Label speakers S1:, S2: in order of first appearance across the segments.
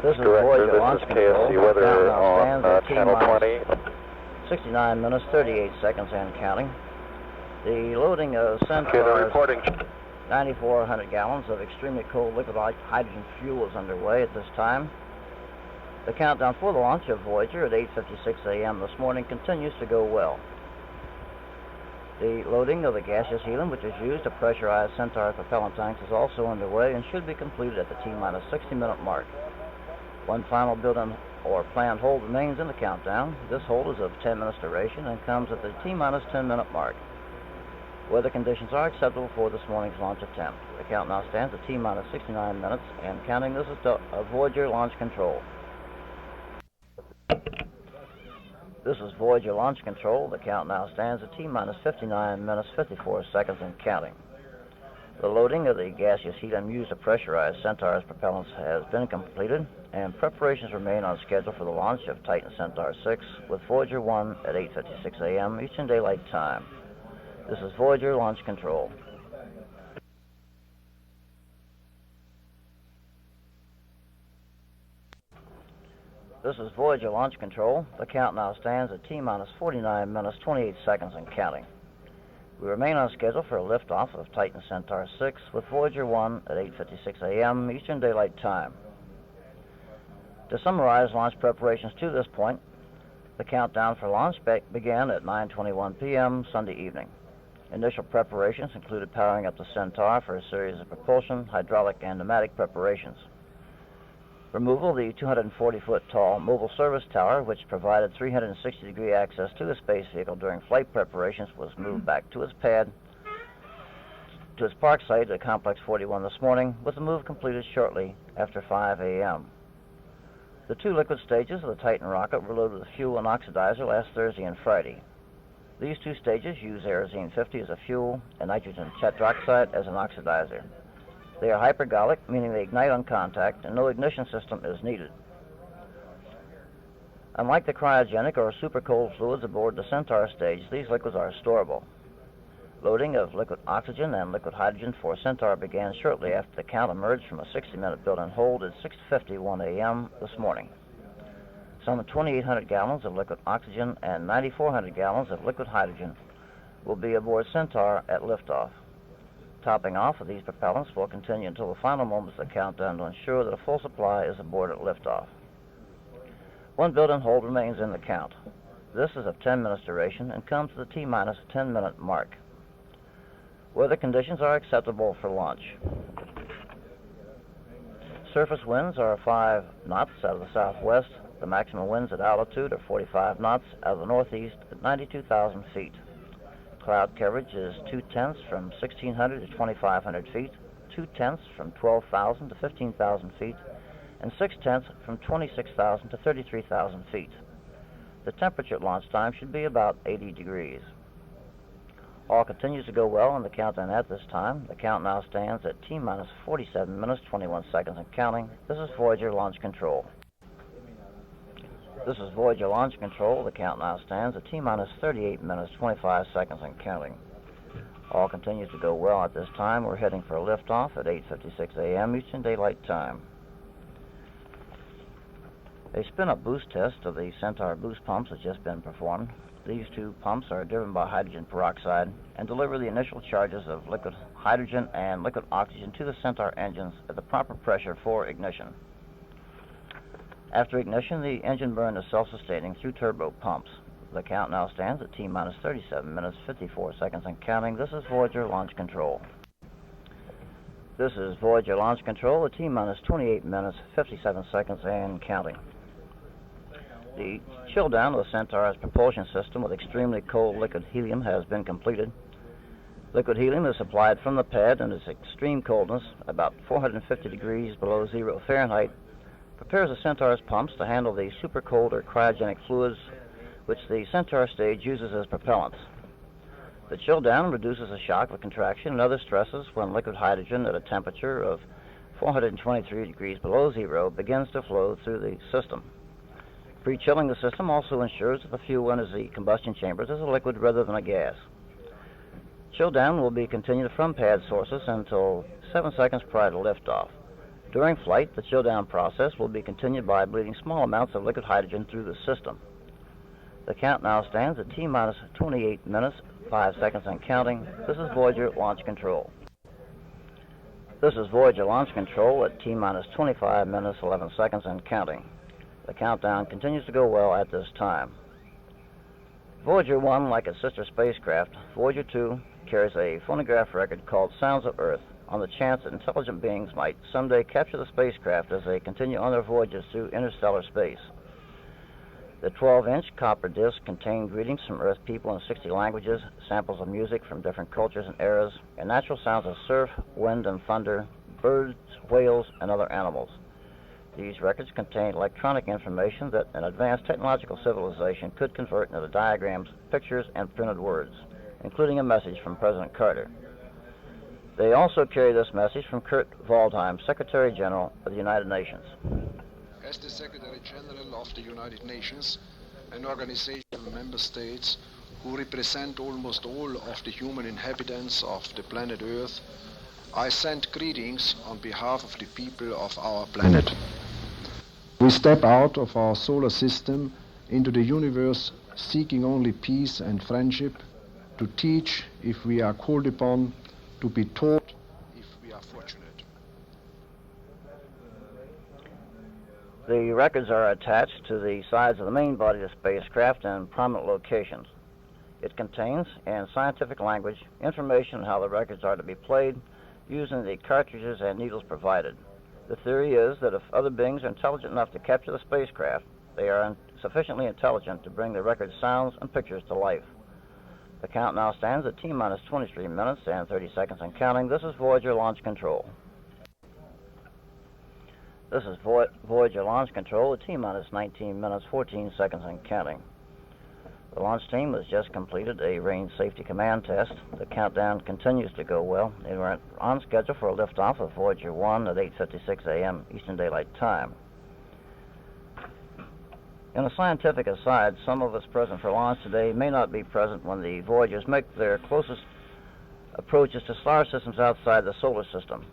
S1: launch director, this is KSC weather on channel 20.
S2: 69 minutes, 38 seconds and counting. The loading of
S1: Okay, they're
S2: Centaur's
S1: reporting.
S2: 9,400 gallons of extremely cold liquid hydrogen fuel is underway at this time. The countdown for the launch of Voyager at 8:56 a.m. this morning continues to go well. The loading of the gaseous helium, which is used to pressurize Centaur's propellant tanks, is also underway and should be completed at the T-minus 60-minute mark. One final built-in or planned hold remains in the countdown. This hold is of 10 minutes duration and comes at the T-minus 10-minute mark. Weather conditions are acceptable for this morning's launch attempt. The count now stands at T-minus 69 minutes and counting. This is Voyager launch control. This is Voyager launch control. The count now stands at T-minus 59 minutes, 54 seconds and counting. The loading of the gaseous helium used to pressurize Centaur's propellants has been completed, and preparations remain on schedule for the launch of Titan Centaur 6 with Voyager 1 at 8:56 a.m. Eastern Daylight Time. This is Voyager launch control. This is Voyager launch control. The count now stands at T-minus 49 minutes, 28 seconds and counting. We remain on schedule for a liftoff of Titan Centaur 6 with Voyager 1 at 8:56 a.m. Eastern Daylight Time. To summarize launch preparations to this point, the countdown for launch began at 9:21 p.m. Sunday evening. Initial preparations included powering up the Centaur for a series of propulsion, hydraulic, and pneumatic preparations. Removal of the 240-foot tall mobile service tower, which provided 360-degree access to the space vehicle during flight preparations, was moved back to its pad, to its park site at Complex 41 this morning, with the move completed shortly after 5 a.m. The two liquid stages of the Titan rocket were loaded with fuel and oxidizer last Thursday and Friday. These two stages use Aerozine 50 as a fuel and nitrogen tetroxide as an oxidizer. They are hypergolic, meaning they ignite on contact, and no ignition system is needed. Unlike the cryogenic or super-cold fluids aboard the Centaur stage, these liquids are storable. Loading of liquid oxygen and liquid hydrogen for Centaur began shortly after the count emerged from a 60-minute built-in hold at 6:51 a.m. this morning. Some 2,800 gallons of liquid oxygen and 9,400 gallons of liquid hydrogen will be aboard Centaur at liftoff. Topping off of these propellants will continue until the final moments of the countdown to ensure that a full supply is aboard at liftoff. One built-in hold remains in the count. This is of 10 minutes duration and comes to the T-minus 10-minute mark. Weather conditions are acceptable for launch. Surface winds are 5 knots out of the southwest. The maximum winds at altitude are 45 knots out of the northeast at 92,000 feet. Cloud coverage is 2/10 from 1,600 to 2,500 feet, 2/10 from 12,000 to 15,000 feet, and 6/10 from 26,000 to 33,000 feet. The temperature at launch time should be about 80 degrees. All continues to go well in the countdown at this time. The count now stands at T-minus 47 minutes, 21 seconds and counting. This is Voyager launch control. This is Voyager launch control. The count now stands at T-minus 38 minutes, 25 seconds and counting. All continues to go well at this time. We're heading for a liftoff at 8:56 a.m. Eastern Daylight Time. A spin-up boost test of the Centaur boost pumps has just been performed. These two pumps are driven by hydrogen peroxide and deliver the initial charges of liquid hydrogen and liquid oxygen to the Centaur engines at the proper pressure for ignition. After ignition, the engine burn is self-sustaining through turbo pumps. The count now stands at T-minus 37 minutes, 54 seconds and counting. This is Voyager launch control. This is Voyager launch control at T-minus 28 minutes, 57 seconds and counting. The chill down of the Centaur's propulsion system with extremely cold liquid helium has been completed. Liquid helium is supplied from the pad, and its extreme coldness, about 450 degrees below 0 Fahrenheit, prepares the Centaur's pumps to handle the super cold or cryogenic fluids which the Centaur stage uses as propellants. The chill down reduces the shock of contraction and other stresses when liquid hydrogen at a temperature of 423 degrees below 0 begins to flow through the system. Pre-chilling the system also ensures that the fuel enters the combustion chambers as a liquid rather than a gas. Chill down will be continued from pad sources until 7 seconds prior to liftoff. During flight, the chill-down process will be continued by bleeding small amounts of liquid hydrogen through the system. The count now stands at T-minus 28 minutes, 5 seconds and counting. This is Voyager Launch Control. This is Voyager Launch Control at T-minus 25 minutes, 11 seconds and counting. The countdown continues to go well at this time. Voyager 1, like its sister spacecraft, Voyager 2, carries a phonograph record called Sounds of Earth on the chance that intelligent beings might someday capture the spacecraft as they continue on their voyages through interstellar space. The 12-inch copper disc contained greetings from Earth people in 60 languages, samples of music from different cultures and eras, and natural sounds of surf, wind, and thunder, birds, whales, and other animals. These records contain electronic information that an advanced technological civilization could convert into diagrams, pictures, and printed words, including a message from President Carter. They also carry this message from Kurt Waldheim, Secretary General of the United Nations.
S3: As the Secretary General of the United Nations, an organization of member states who represent almost all of the human inhabitants of the planet Earth, I send greetings on behalf of the people of our planet. We step out of our solar system into the universe seeking only peace and friendship, to teach if we are called upon, to be taught if we are fortunate.
S2: The records are attached to the sides of the main body of the spacecraft in prominent locations. It contains, in scientific language, information on how the records are to be played using the cartridges and needles provided. The theory is that if other beings are intelligent enough to capture the spacecraft, they are sufficiently intelligent to bring the record sounds and pictures to life. The count now stands at T-minus 23 minutes and 30 seconds and counting. This is Voyager Launch Control. This is Voyager Launch Control at T-minus 19 minutes, 14 seconds and counting. The launch team has just completed a range safety command test. The countdown continues to go well, and we're on schedule for a liftoff of Voyager 1 at 8:56 a.m. Eastern Daylight Time. In a scientific aside, some of us present for launch today may not be present when the Voyagers make their closest approaches to star systems outside the solar system.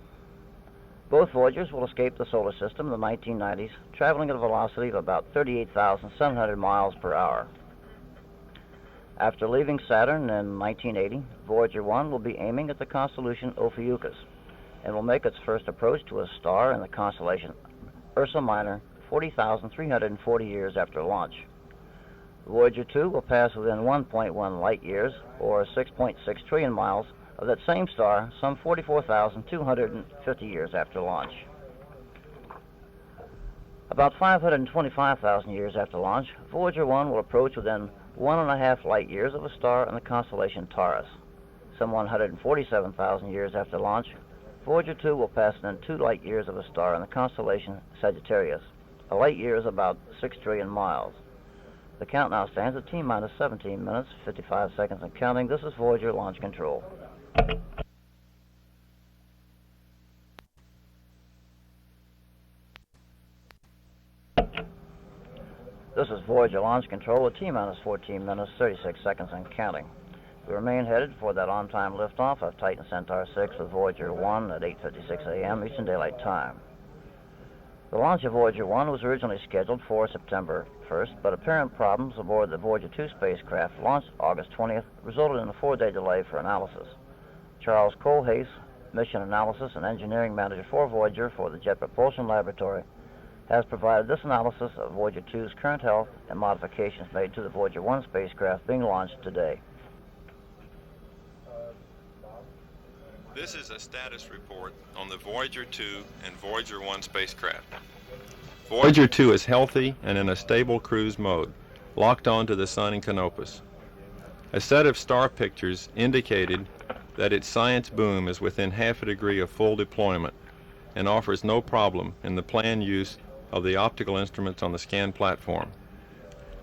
S2: Both Voyagers will escape the solar system in the 1990s, traveling at a velocity of about 38,700 miles per hour. After leaving Saturn in 1980, Voyager 1 will be aiming at the constellation Ophiuchus and will make its first approach to a star in the constellation Ursa Minor 40,340 years after launch. Voyager 2 will pass within 1.1 light years, or 6.6 trillion miles, of that same star some 44,250 years after launch. About 525,000 years after launch, Voyager 1 will approach within 1.5 light years of a star in the constellation Taurus. Some 147,000 years after launch, Voyager 2 will pass within 2 light years of a star in the constellation Sagittarius. A light year is about 6 trillion miles. The count now stands at T-minus 17 minutes, 55 seconds and counting. This is Voyager Launch Control. This is Voyager Launch Control at T-minus 14 minutes, 36 seconds and counting. We remain headed for that on-time liftoff of Titan Centaur 6 with Voyager 1 at 8:56 a.m. Eastern Daylight Time. The launch of Voyager 1 was originally scheduled for September 1st, but apparent problems aboard the Voyager 2 spacecraft launched August 20th resulted in a 4-day delay for analysis. Charles Colhase, Mission Analysis and Engineering Manager for Voyager for the Jet Propulsion Laboratory, has provided this analysis of Voyager 2's current health and modifications made to the Voyager 1 spacecraft being launched today.
S4: This is a status report on the Voyager 2 and Voyager 1 spacecraft. Voyager 2 is healthy and in a stable cruise mode, locked onto the Sun in Canopus. A set of star pictures indicated that its science boom is within half a degree of full deployment and offers no problem in the planned use of the optical instruments on the scan platform.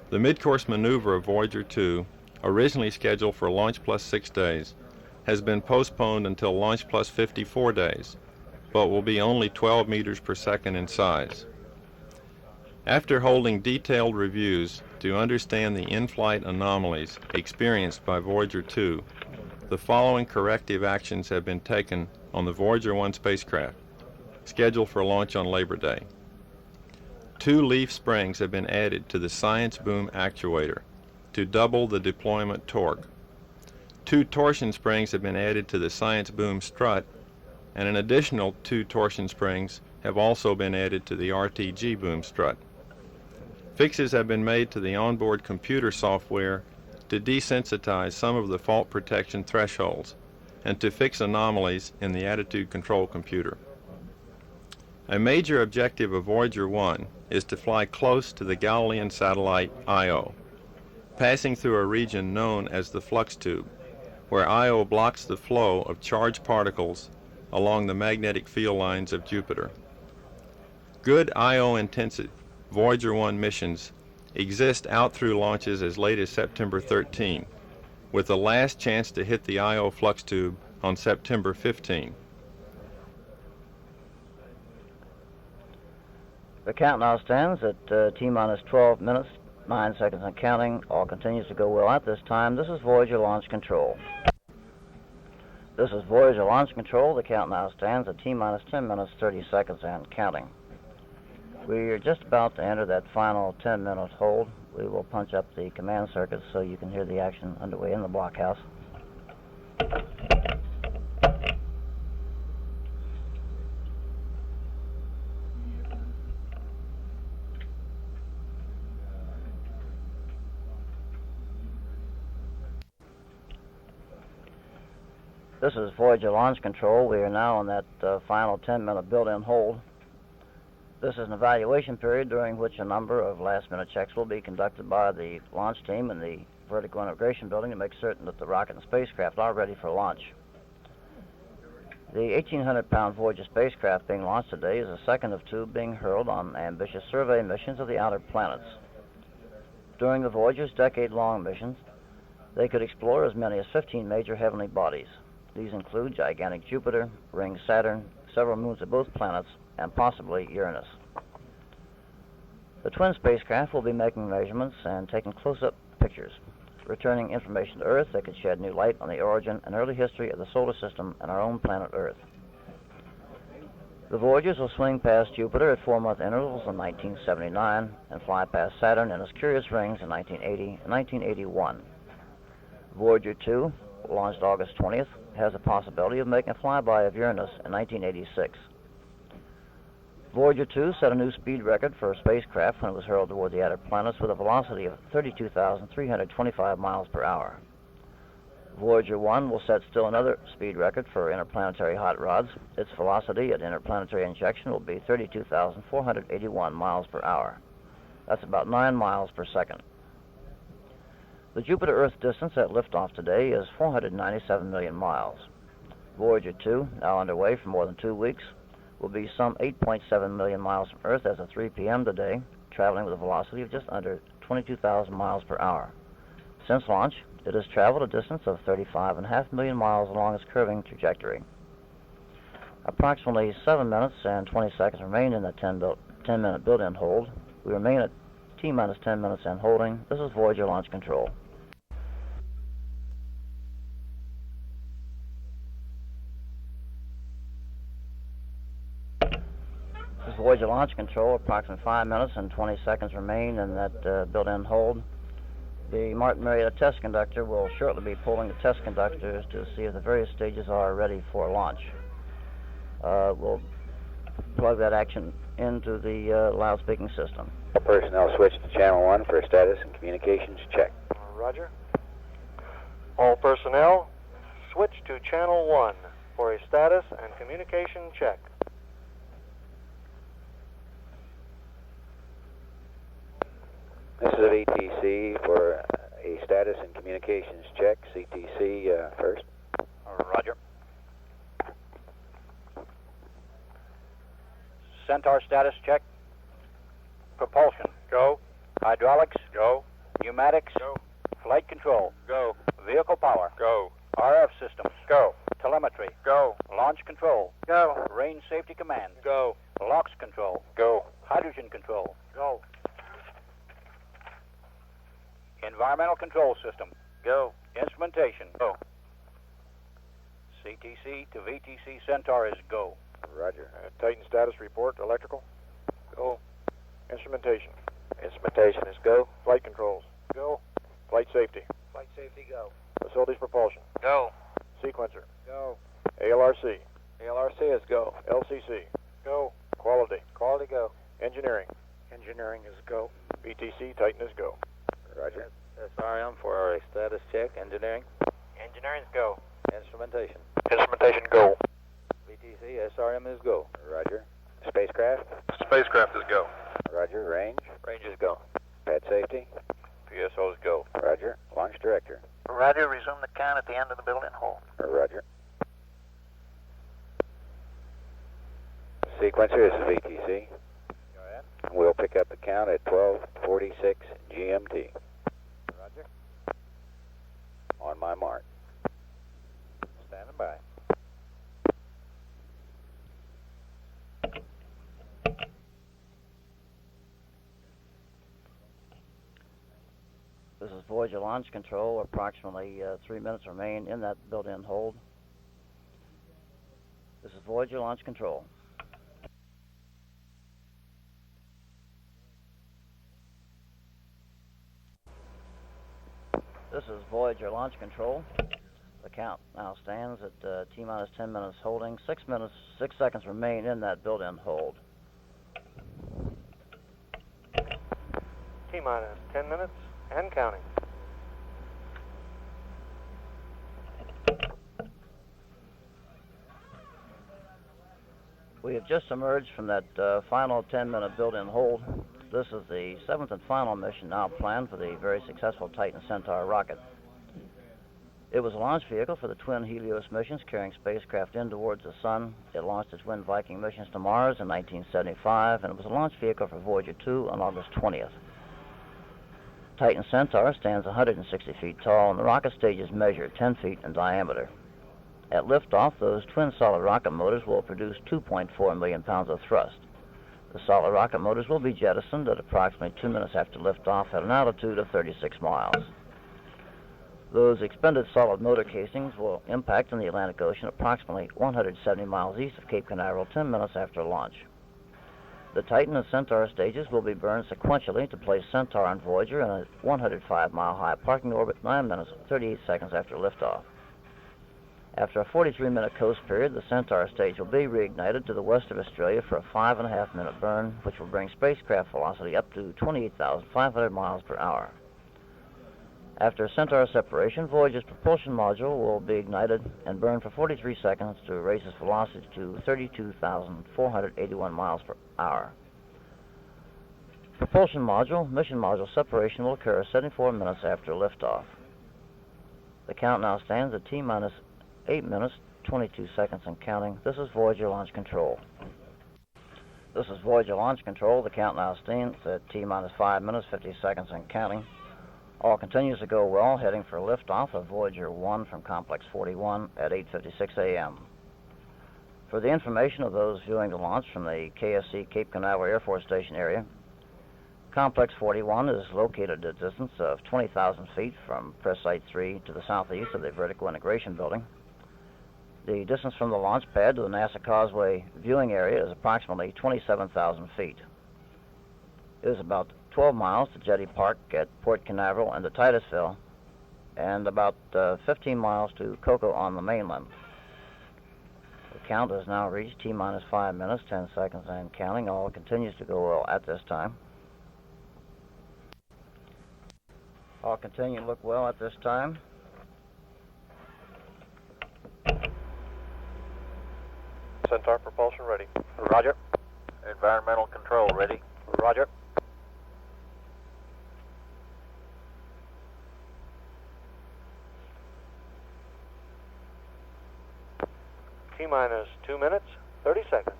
S4: The mid-course maneuver of Voyager 2, originally scheduled for launch plus 6 days, has been postponed until launch plus 54 days, but will be only 12 meters per second in size. After holding detailed reviews to understand the in-flight anomalies experienced by Voyager 2, the following corrective actions have been taken on the Voyager 1 spacecraft. scheduled for launch on Labor Day. 2 leaf springs have been added to the Science Boom actuator to double the deployment torque. 2 torsion springs have been added to the Science Boom strut, and an additional 2 torsion springs have also been added to the RTG boom strut. Fixes have been made to the onboard computer software to desensitize some of the fault protection thresholds and to fix anomalies in the attitude control computer. A major objective of Voyager 1 is to fly close to the Galilean satellite Io, passing through a region known as the flux tube, where Io blocks the flow of charged particles along the magnetic field lines of Jupiter. Good Io-intensive Voyager 1 missions exist out through launches as late as September 13, with the last chance to hit the Io flux tube on September 15.
S2: The count now stands at T-minus 12 minutes, 9 seconds and counting. All continues to go well at this time. This is Voyager Launch Control. This is Voyager Launch Control. The count now stands at T-minus 10 minutes, 30 seconds and counting. We are just about to enter that final 10-minute hold. We will punch up the command circuits so you can hear the action underway in the blockhouse. This is Voyager Launch Control. We are now on that final 10-minute built-in hold. This is an evaluation period during which a number of last-minute checks will be conducted by the launch team in the vertical integration building to make certain that the rocket and spacecraft are ready for launch. The 1,800-pound Voyager spacecraft being launched today is the second of 2 being hurled on ambitious survey missions of the outer planets. During the Voyager's decade-long missions, they could explore as many as 15 major heavenly bodies. These include gigantic Jupiter, ring Saturn, several moons of both planets, and possibly Uranus. The twin spacecraft will be making measurements and taking close-up pictures, returning information to Earth that could shed new light on the origin and early history of the solar system and our own planet Earth. The Voyagers will swing past Jupiter at 4-month intervals in 1979 and fly past Saturn and its curious rings in 1980 and 1981. Voyager 2, launched August 20th, has a possibility of making a flyby of Uranus in 1986. Voyager 2 set a new speed record for a spacecraft when it was hurled toward the outer planets with a velocity of 32,325 miles per hour. Voyager 1 will set still another speed record for interplanetary hot rods. Its velocity at interplanetary injection will be 32,481 miles per hour. That's about 9 miles per second. The Jupiter-Earth distance at liftoff today is 497 million miles. Voyager 2, now underway for more than 2 weeks, will be some 8.7 million miles from Earth as of 3 p.m. today, traveling with a velocity of just under 22,000 miles per hour. Since launch, it has traveled a distance of 35.5 million miles along its curving trajectory. Approximately 7 minutes and 20 seconds remain in the 10-minute built-in hold. We remain at T-minus 10 minutes and holding. This is Voyager Launch Control. This is Voyager Launch Control. Approximately 5 minutes and 20 seconds remain in that built-in hold. The Martin Marietta test conductor will shortly be pulling the test conductors to see if the various stages are ready for launch. We'll plug that action into the loudspeaking system.
S1: Personnel switch to channel 1 for status and communications check.
S5: Roger. All personnel, switch to channel 1 for a status and communication check.
S1: This is a VTC for a status and communications check. CTC first.
S6: Roger. Centaur status check. Propulsion.
S5: Go.
S6: Hydraulics.
S5: Go.
S6: Pneumatics.
S5: Go.
S6: Flight control.
S5: Go.
S6: Vehicle power.
S5: Go.
S6: RF systems.
S5: Go.
S6: Telemetry.
S5: Go.
S6: Launch control.
S5: Go.
S6: Range safety command.
S5: Go.
S6: LOX control.
S5: Go.
S6: Hydrogen control.
S5: Go.
S6: Environmental control system.
S5: Go.
S6: Instrumentation.
S5: Go.
S6: CTC to VTC Centaur is go.
S1: Roger.
S5: Titan status report, electrical. Go. Instrumentation.
S1: Instrumentation is go.
S5: Flight controls. Go. Flight safety.
S6: Flight safety, go.
S5: Facilities propulsion.
S6: Go.
S5: Sequencer.
S6: Go.
S5: ALRC.
S1: ALRC is go.
S5: LCC. Go. Quality.
S6: Quality, go.
S5: Engineering.
S6: Engineering is go.
S5: BTC, Titan is go.
S1: Roger.
S6: SRM for a status check. Engineering.
S5: Engineering's go.
S1: Instrumentation.
S5: Instrumentation go.
S1: BTC, SRM is go. Roger. Spacecraft.
S5: Spacecraft is go.
S1: Roger. Range.
S5: Range is go.
S1: Pad safety.
S5: PSO is go.
S1: Roger. Launch director.
S6: Roger, resume the count at the end of the built-in hole.
S1: Roger. Sequencer, this is VTC.
S6: Go ahead.
S1: We'll pick up the count at 12:46 GMT.
S6: Roger.
S1: On my mark.
S6: Standing by.
S2: This is Voyager Launch Control. Approximately 3 minutes remain in that built-in hold. This is Voyager Launch Control. This is Voyager Launch Control. The count now stands at T-minus 10 minutes holding. 6 minutes, 6 seconds remain in that built-in hold.
S5: T-minus 10 minutes and counting.
S2: We have just emerged from that final 10-minute built-in hold. This is the 7th and final mission now planned for the very successful Titan Centaur rocket. It was a launch vehicle for the twin Helios missions carrying spacecraft in towards the Sun. It launched its Wind Viking missions to Mars in 1975, and it was a launch vehicle for Voyager 2 on August 20th. Titan Centaur stands 160 feet tall, and the rocket stages measure 10 feet in diameter. At liftoff, those twin solid rocket motors will produce 2.4 million pounds of thrust. The solid rocket motors will be jettisoned at approximately 2 minutes after liftoff at an altitude of 36 miles. Those expended solid motor casings will impact in the Atlantic Ocean approximately 170 miles east of Cape Canaveral 10 minutes after launch. The Titan and Centaur stages will be burned sequentially to place Centaur and Voyager in a 105-mile-high parking orbit 9 minutes and 38 seconds after liftoff. After a 43-minute coast period, the Centaur stage will be reignited to the west of Australia for a 5.5-minute burn, which will bring spacecraft velocity up to 28,500 miles per hour. After Centaur separation, Voyager's propulsion module will be ignited and burn for 43 seconds to raise its velocity to 32,481 miles per hour. Propulsion module, mission module separation will occur 74 minutes after liftoff. The count now stands at T-minus 8 minutes, 22 seconds and counting. This is Voyager Launch Control. This is Voyager Launch Control. The count now stands at T-minus 5 minutes, 50 seconds and counting. All continues to go well, heading for liftoff of Voyager 1 from Complex 41 at 8:56 a.m. For the information of those viewing the launch from the KSC Cape Canaveral Air Force Station area, Complex 41 is located at a distance of 20,000 feet from Press Site 3 to the southeast of the Vertical Integration Building. The distance from the launch pad to the NASA Causeway viewing area is approximately 27,000 feet. It is about 12 miles to Jetty Park at Port Canaveral and to Titusville, and about 15 miles to Cocoa on the mainland. The count has now reached T-minus 5 minutes, 10 seconds and counting. All continues to go well at this time. All continue to look well at this time.
S5: Centaur propulsion ready.
S6: Roger. Environmental control ready. Roger.
S5: T-minus 2 minutes, 30 seconds.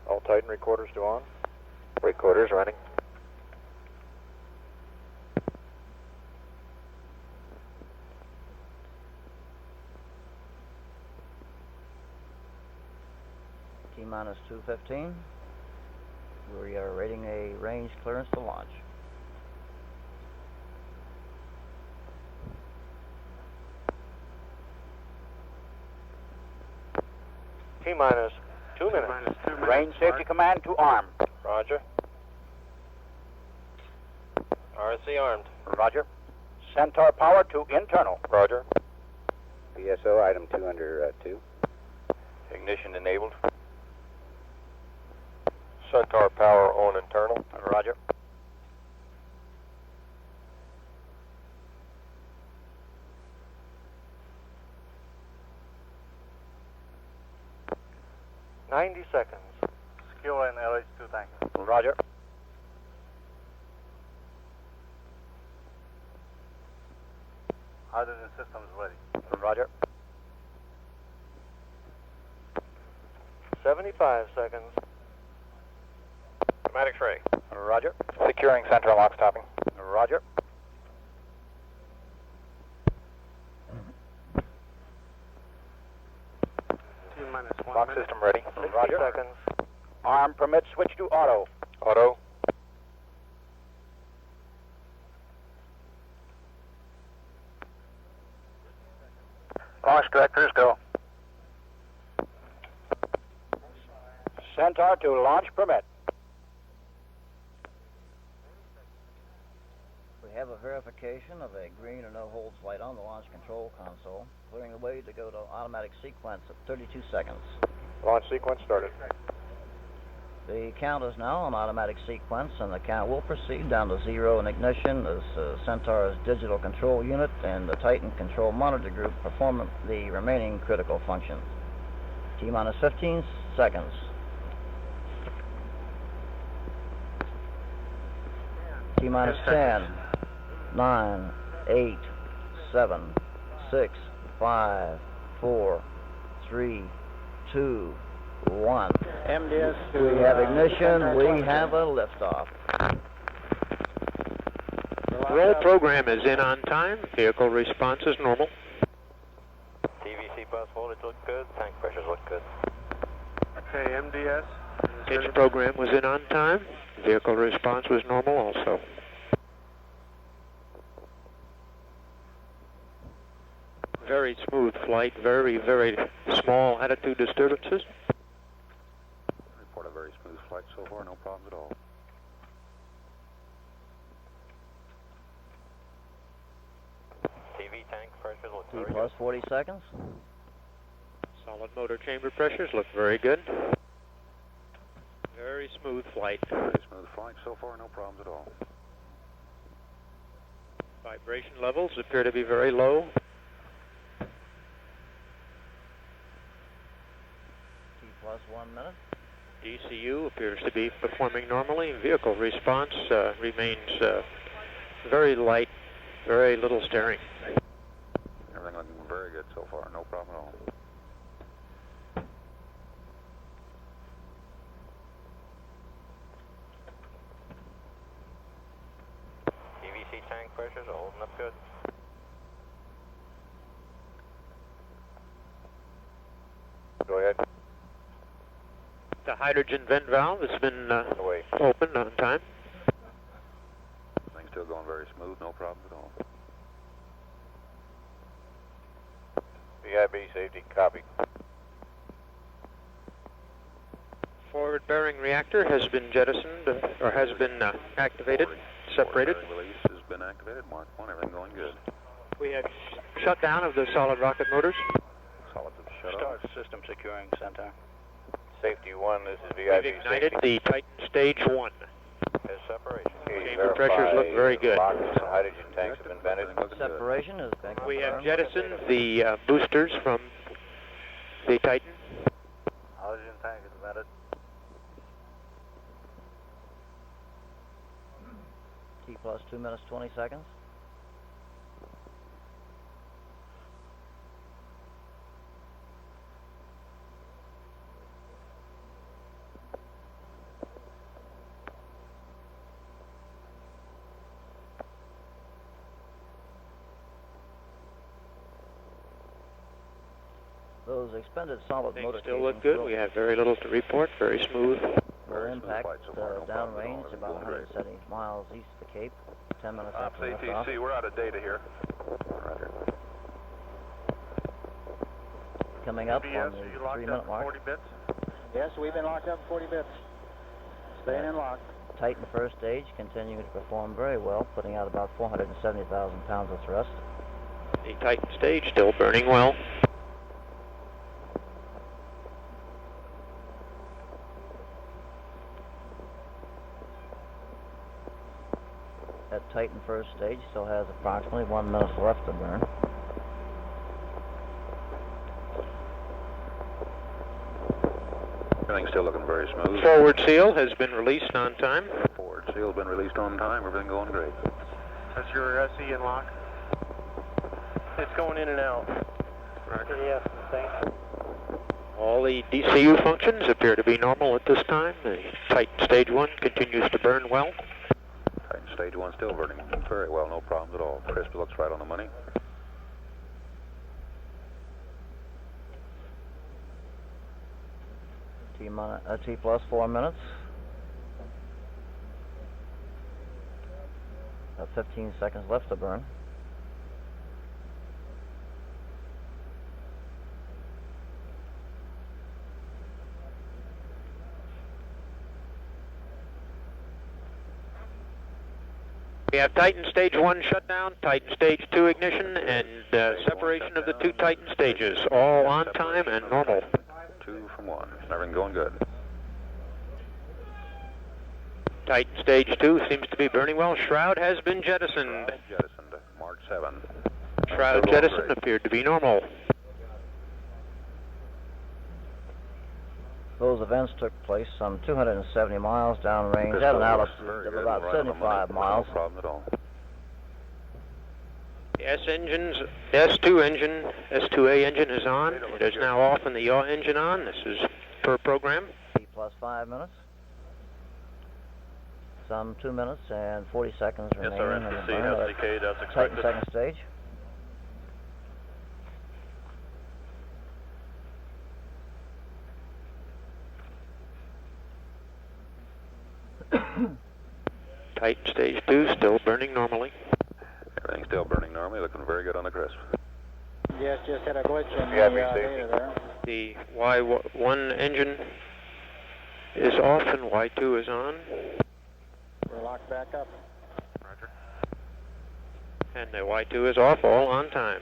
S5: All Titan recorders to on.
S1: Recorders running.
S2: T-minus 2:15. We are rating a range clearance to launch.
S5: T-minus 2 minutes.
S7: Minus 2 minutes.
S1: Range Safety Command to arm.
S6: Roger. RC armed.
S1: Roger. Centaur power to internal.
S6: Roger.
S1: PSO item 2 under 2.
S6: Ignition enabled. Centaur power on internal.
S1: Roger.
S5: $90 seconds. Secure in LH2 tank.
S1: Roger.
S5: Hydrogen systems ready.
S1: Roger.
S5: 75 seconds.
S6: Schematics ready.
S1: Roger.
S6: Securing center lock stopping.
S1: Roger.
S7: T minus 1
S6: Lock
S7: minute.
S6: system ready.
S5: 60
S1: Roger.
S5: seconds.
S1: Arm permit switch to auto.
S6: Auto.
S1: Launch directors go. Centaur to launch permit.
S2: We have a verification of a green or no holds light on the launch control console, clearing the way to go to automatic sequence at 32 seconds.
S6: Launch sequence started.
S2: The count is now on automatic sequence, and the count will proceed down to 0 in ignition as Centaur's digital control unit and the Titan control monitor group perform the remaining critical functions. T minus 15 seconds. T minus 10, 9, 8, 7, 6, 5, 4, 3, 2, 1.
S7: MDS
S2: We have ignition, we have a liftoff.
S8: Roll program is in on time. Vehicle response is normal.
S6: TVC bus voltage look good. Tank pressures look good.
S7: Okay, MDS.
S8: Pitch program was in on time. Vehicle response was normal also. Very smooth flight, very, very small attitude disturbances.
S1: Report a very smooth flight so far, no problems at all.
S6: TV tank pressures look
S2: T
S6: very
S2: plus 40 seconds.
S8: Solid motor chamber pressures look very good. Very smooth flight.
S1: Very smooth flight so far, no problems at all.
S8: Vibration levels appear to be very low.
S2: T plus 1 minute.
S8: DCU appears to be performing normally. Vehicle response remains very light, very little steering.
S1: Everything looking very good so far, no problem at all.
S6: TVC tank pressures are holding up good. Go ahead.
S8: The hydrogen vent valve has been
S6: Away.
S8: opened on time.
S1: Things still going very smooth, no problems at all.
S6: VIB safety copy.
S8: Forward bearing reactor has been jettisoned, or has been activated, separated.
S1: Forward bearing release has been activated, Mark 1, everything going good.
S8: We have shutdown of the solid rocket motors.
S1: Solids have shut off.
S2: System securing Centaur.
S6: Safety 1, this is
S8: We've
S6: VIB
S8: ignited
S6: safety.
S8: the Titan stage 1.
S6: There's separation.
S8: Chamber pressures look very good.
S6: Locks and hydrogen tanks have been vented.
S2: Separation has been
S8: We have
S2: confirmed.
S8: jettisoned the boosters from the Titan.
S5: Hydrogen tank is vented.
S2: T plus 2 minutes 20 seconds. Those expended solid
S8: Things
S2: motor
S8: still look
S2: casings
S8: good.
S2: will-
S8: We have very little to report. Very smooth.
S2: will
S1: Very smooth
S2: impact
S1: flight so far, no problem at all.
S2: downrange about
S1: Everything going
S2: 170 miles east of the Cape, 10 minutes
S1: Ops
S2: after liftoff.
S1: ATC, we're out of data here. Roger.
S2: Coming up
S7: MDS,
S2: on the
S7: are you locked
S2: 3-minute
S7: up for
S2: mark.
S7: 40 bits?
S9: Yes, we've been locked up 40 bits. Staying in lock.
S2: Titan first stage continuing to perform very well, putting out about 470,000 pounds of thrust.
S8: The Titan stage still burning well.
S2: That Titan first stage still has approximately 1 minute left to burn.
S1: Everything's still looking very smooth.
S8: Forward seal has been released on time.
S1: Forward seal's been released on time. Everything going great.
S7: That's your SE in lock. It's going in and out.
S5: Roger. Yes, thanks.
S8: All the DCU functions appear to be normal at this time. The Titan stage 1 continues to burn well.
S1: Titan stage 1 still burning very well. No problems at all. Crisp looks right on the money.
S2: T plus 4 minutes. About 15 seconds left to burn.
S8: We have Titan stage 1 shutdown, Titan stage 2 ignition, and separation of the two Titan stages, all on time and normal.
S1: 2 from 1. Everything going good.
S8: Titan stage 2 seems to be burning well. Shroud has been jettisoned.
S1: Jettisoned. Mark 7.
S8: Shroud jettison appeared to be normal.
S2: Those events took place some 270 miles downrange at an altitude of about 75 miles.
S1: No problem at all.
S8: The S2 engine, S2A engine is on. It is now off and the yaw engine on. This is per program.
S2: T plus 5 minutes. Some 2 minutes and 40 seconds remaining in the burn at Titan second stage.
S8: Titan stage 2 still burning normally.
S1: Everything's still burning normally. Looking very good on the crisp.
S9: Yes, just had a glitch in the
S1: be
S9: data there.
S8: The Y1 engine is off and Y2 is on.
S9: We're locked back up.
S8: Roger. And the Y2 is off, all on time.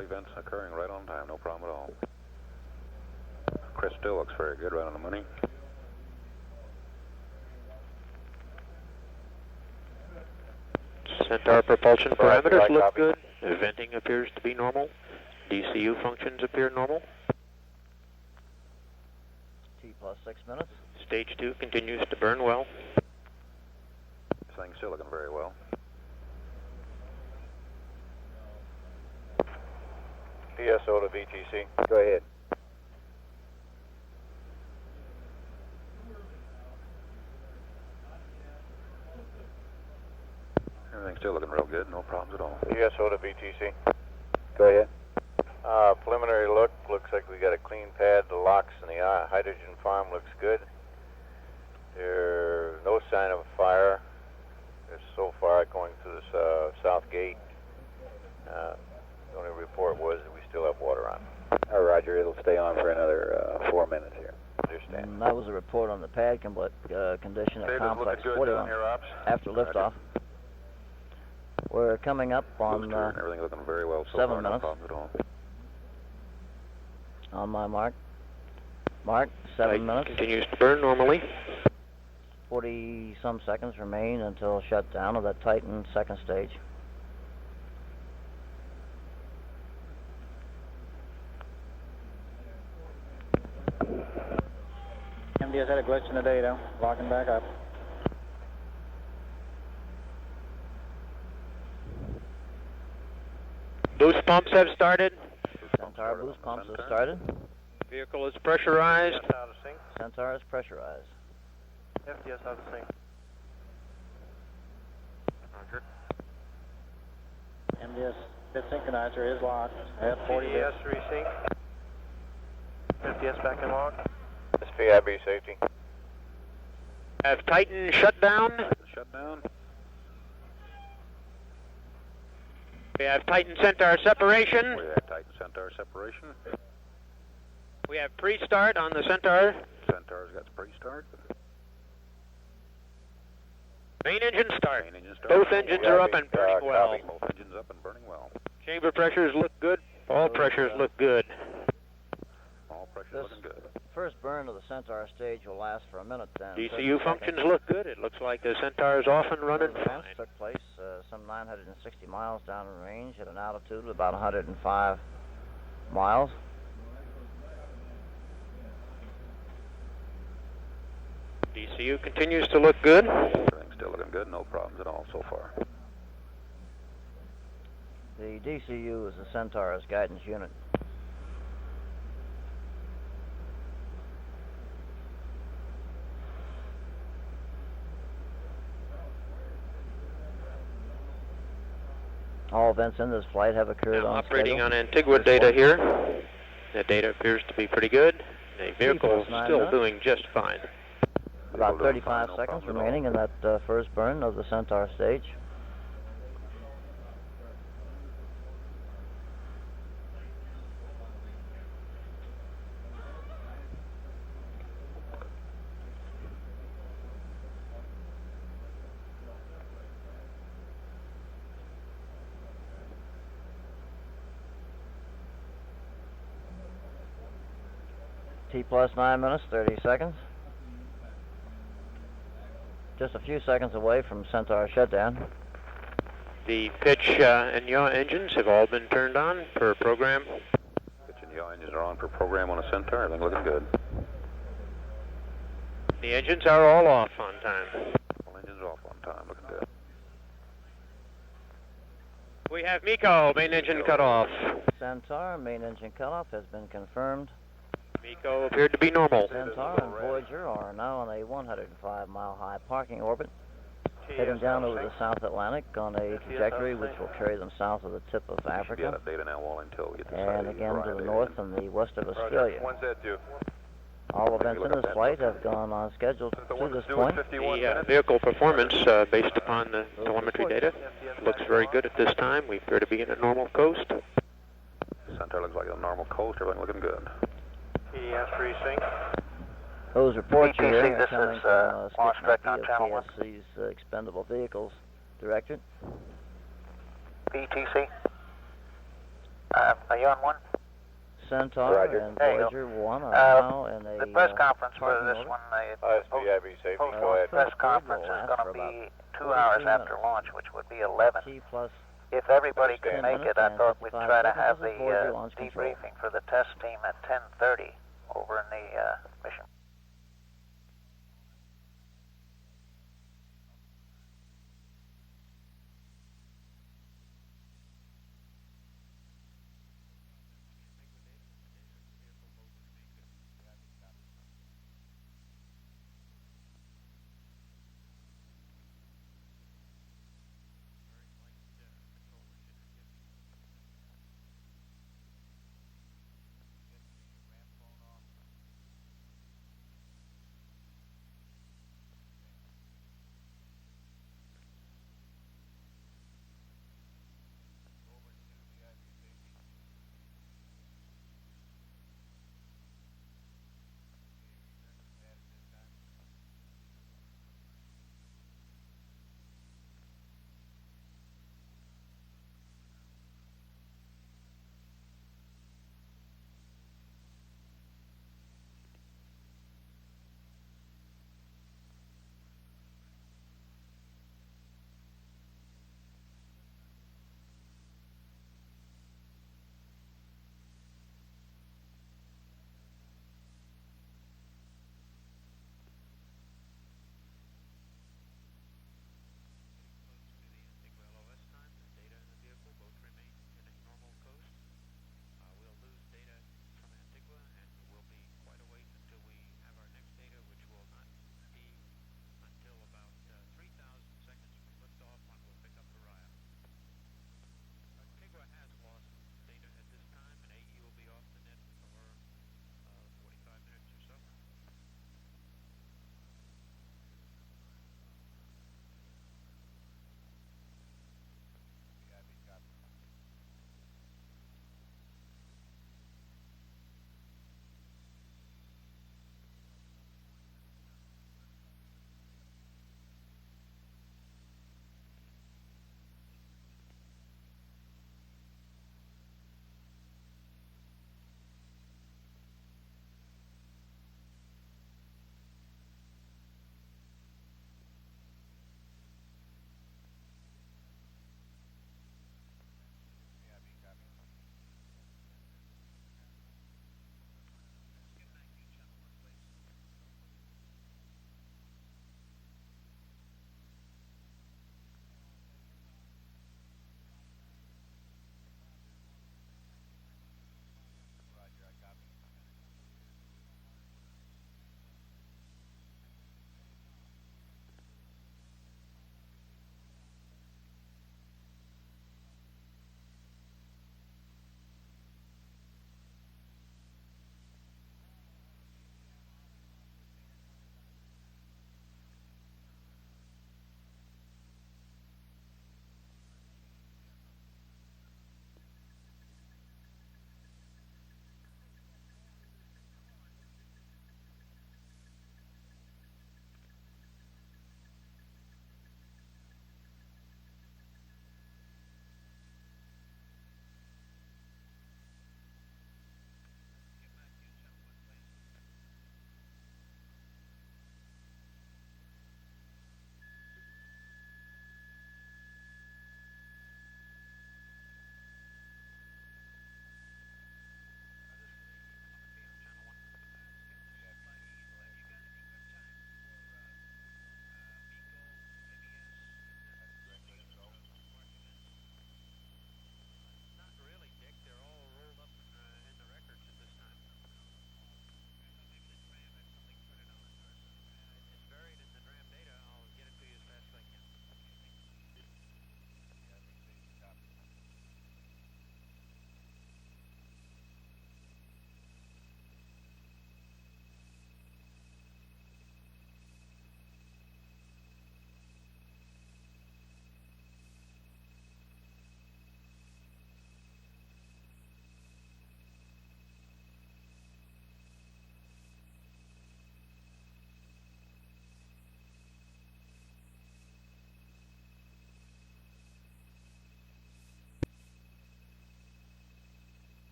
S1: Events occurring right on time. No problem at all. Crisp still looks very good, right on the money.
S8: Centaur propulsion parameters look good. Venting appears to be normal. DCU functions appear normal.
S2: T plus 6 minutes.
S8: Stage 2 continues to burn well.
S1: This thing's still looking very well. PSO to VTC. Go ahead. Everything's still looking real good. No problems at all. PSO to VTC. Go ahead. Preliminary look. Looks like we got a clean pad. The locks and the hydrogen farm looks good. There's no sign of a fire. There's so far going through this south gate. The only report was that we still have water on. Roger, it'll stay on for another 4 minutes here. Understand.
S2: And that was a report on the pad condition at Complex 41 after liftoff. We're coming up on
S1: everything looking very well so
S2: 7
S1: far,
S2: minutes.
S1: No problems at all.
S2: On my mark. Mark, 7 minutes.
S8: Continues to burn normally.
S2: 40 some seconds remain until shutdown of that Titan second stage.
S9: MDS had a glitch in the data. Locking back up.
S8: Boost pumps have started.
S2: Centaur boost pumps have started.
S8: Vehicle is pressurized.
S7: Out of sync.
S2: Centaur is pressurized.
S7: FDS out of sync.
S8: Roger.
S9: MDS bit synchronizer is locked at 40 bits.
S7: TDS resync. FDS back in lock.
S1: SPIB safety.
S8: Have Titan shut down.
S1: Shutdown.
S8: We have Titan Centaur separation.
S1: We have Titan Centaur separation.
S8: We have pre-start on the Centaur.
S1: Centaur's got pre-start.
S8: Main engine start.
S1: Main engine start.
S8: Both engines are up and burning well.
S1: Copy. Both engines up and burning well.
S8: Chamber pressures look good. All pressures look good.
S1: All pressures looking good.
S2: First burn of the Centaur stage will last for a minute then.
S8: DCU functions look good. It looks like the Centaur is off and running
S2: The events
S8: fine.
S2: took place some 960 miles down in range at an altitude of about 105 miles.
S8: DCU continues to look good.
S1: Everything's still looking good. No problems at all so far.
S2: The DCU is the Centaur's guidance unit. All events in this flight have occurred
S8: Now
S2: on
S8: operating
S2: schedule.
S8: on Antigua data here. The data appears to be pretty good. The vehicle is
S2: 9
S8: still
S2: minutes.
S8: doing just fine.
S2: About
S1: Vehicle doing
S2: 35
S1: fine, no
S2: seconds
S1: problems at all.
S2: remaining in that first burn of the Centaur stage. T plus 9 minutes, 30 seconds. Just a few seconds away from Centaur shutdown.
S8: The pitch and yaw engines have all been turned on per program.
S1: Pitch and yaw engines are on for program on a Centaur. Everything looking good.
S8: The engines are all off on time.
S1: All engines off on time. Looking good.
S8: We have MECO, main engine cut off.
S2: Centaur main engine cutoff has been confirmed.
S8: MECO appeared to be normal.
S2: Centaur and Voyager are now on a 105-mile high parking orbit, heading down over the South Atlantic on a trajectory which will carry them south of the tip of
S1: Should be
S2: Africa
S1: out of data now, Wally, until we get this
S2: and again to the north and the west of Australia.
S1: When's that due?
S2: All events in this flight have gone on schedule to this point.
S8: The vehicle performance, based upon the telemetry data, looks very good at this time. We appear to be in a normal coast.
S1: Centaur looks like a normal coast. Everything looking good.
S5: TDS Racing.
S2: Those reports you're hearing are
S5: this
S2: coming
S5: is,
S2: from
S5: launch
S2: Skip
S5: direct
S2: Mackey
S5: on
S2: of
S5: channel 1.
S2: KSC's Expendable Vehicles Directorate.
S5: PTC. Are you on one?
S2: Centaur
S1: Roger.
S2: and
S5: There you go.
S2: Voyager 1 are now in a
S5: The press conference for
S2: parking
S5: this
S2: orbit.
S5: one,
S1: SVIB safety,
S5: post
S1: go ahead.
S5: press
S2: First
S5: conference
S2: will
S5: is
S2: last
S5: going to
S2: for about
S5: be 2
S2: 43
S5: hours after
S2: minutes.
S5: launch, which would be 11.
S2: T plus
S5: If everybody could
S2: 10
S5: make it,
S2: minutes
S5: I
S2: and
S5: thought we'd
S2: 55
S5: try to
S2: seconds
S5: have
S2: of
S5: the
S2: Voyager launch control.
S5: debriefing for the test team at 10:30 over in the mission.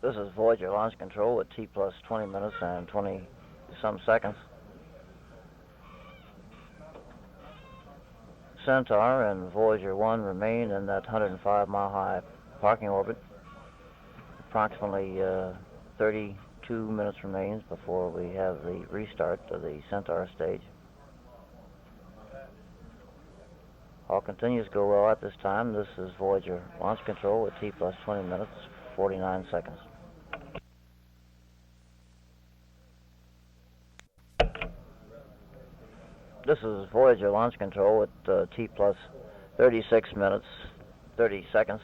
S2: This is Voyager Launch Control at T plus 20 minutes and 20-some seconds. Centaur and Voyager 1 remain in that 105-mile-high parking orbit. Approximately 32 minutes remains before we have the restart of the Centaur stage. All continues to go well at this time. This is Voyager Launch Control at T plus 20 minutes, 49 seconds. This is Voyager Launch Control at T plus 36 minutes, 30 seconds.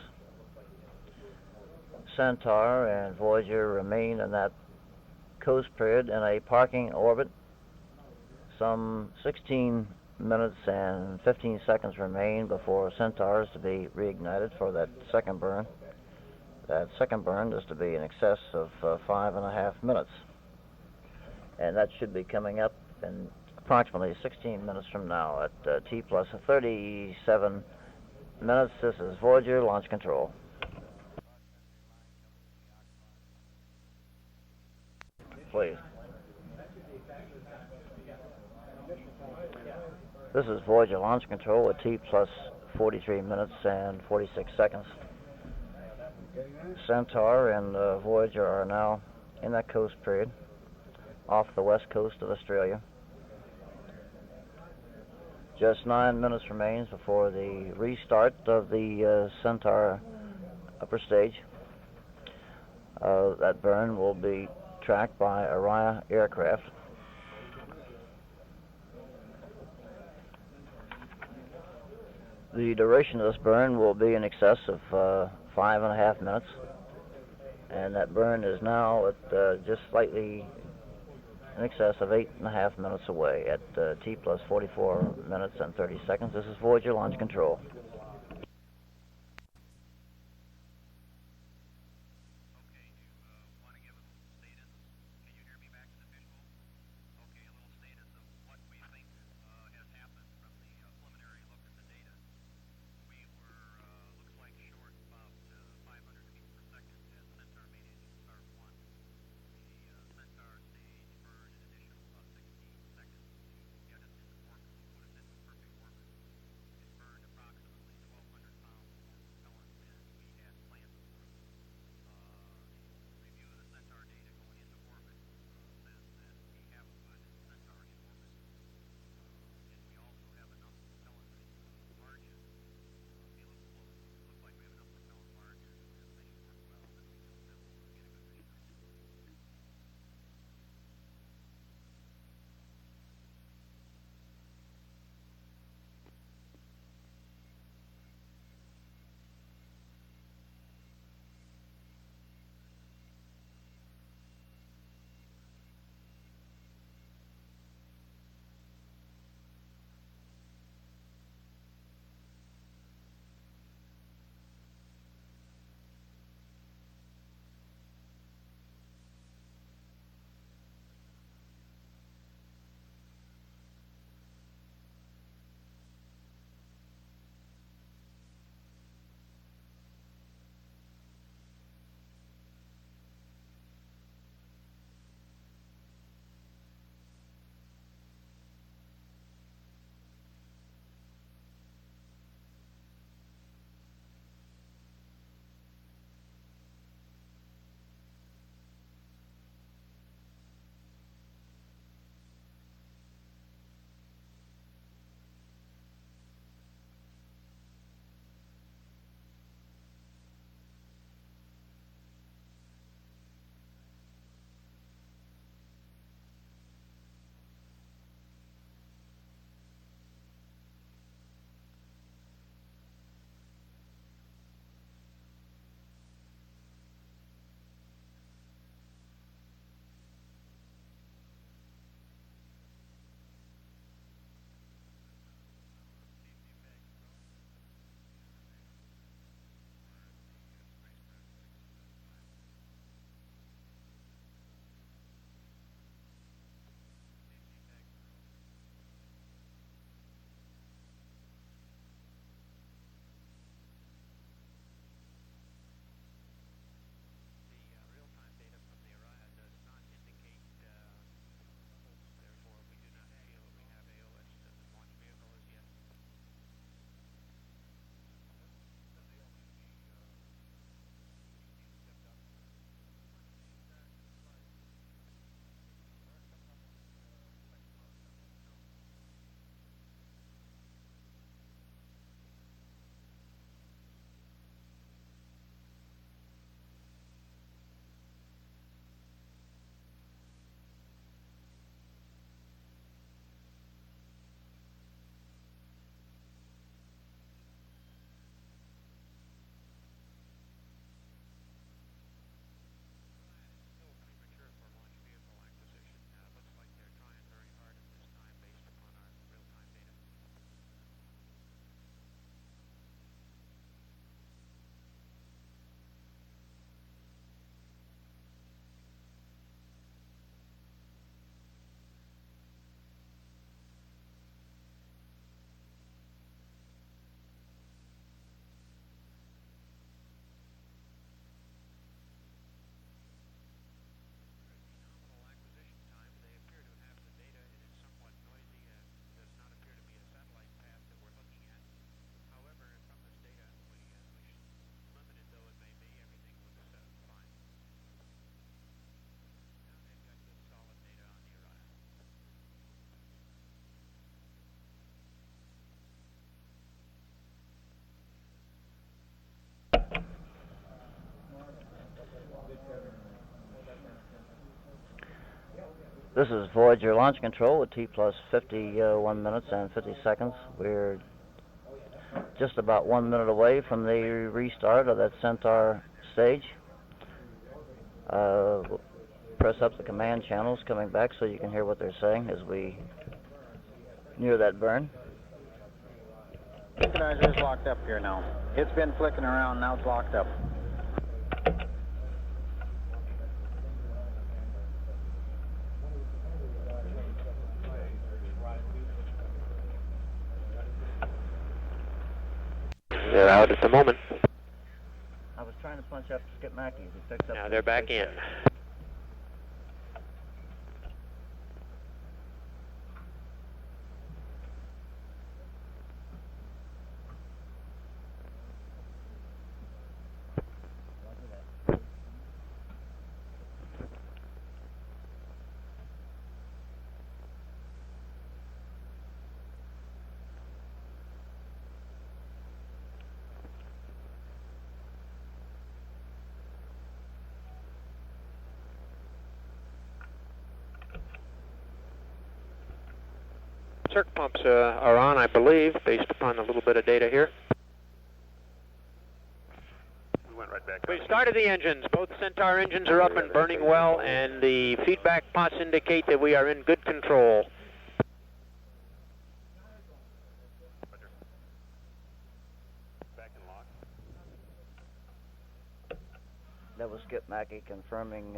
S2: Centaur and Voyager remain in that coast period in a parking orbit. Some 16 minutes and 15 seconds remain before Centaur is to be reignited for that second burn. That second burn is to be in excess of 5.5 minutes. And that should be coming up in approximately 16 minutes from now at T plus 37 minutes. This is Voyager Launch Control. Please. This is Voyager Launch Control at T plus 43 minutes and 46 seconds. Centaur and Voyager are now in that coast period off the west coast of Australia. Just 9 minutes remains before the restart of the Centaur upper stage. That burn will be tracked by Archival aircraft. The duration of this burn will be in excess of 5.5 minutes, and that burn is now at just slightly in excess of 8.5 minutes away at T plus 44 minutes and 30 seconds. This is Voyager Launch Control. This is Voyager Launch Control with T plus 51 minutes and 50 seconds. We're just about 1 minute away from the restart of that Centaur stage. We'll press up the command channels coming back so you can hear what they're saying as we near that burn.
S9: Synchronizer is locked up here now. It's been flicking around, now it's locked up.
S8: They're out at the moment.
S2: I was trying to punch up Skip Mackey. He picks up.
S8: Now they're back in. Circ pumps are on, I believe, based upon a little bit of data here.
S7: We went right back.
S8: We started the engines. Both Centaur engines are up and burning well, and the feedback pots indicate that we are in good control.
S7: Back in lock.
S2: That was Skip Mackey confirming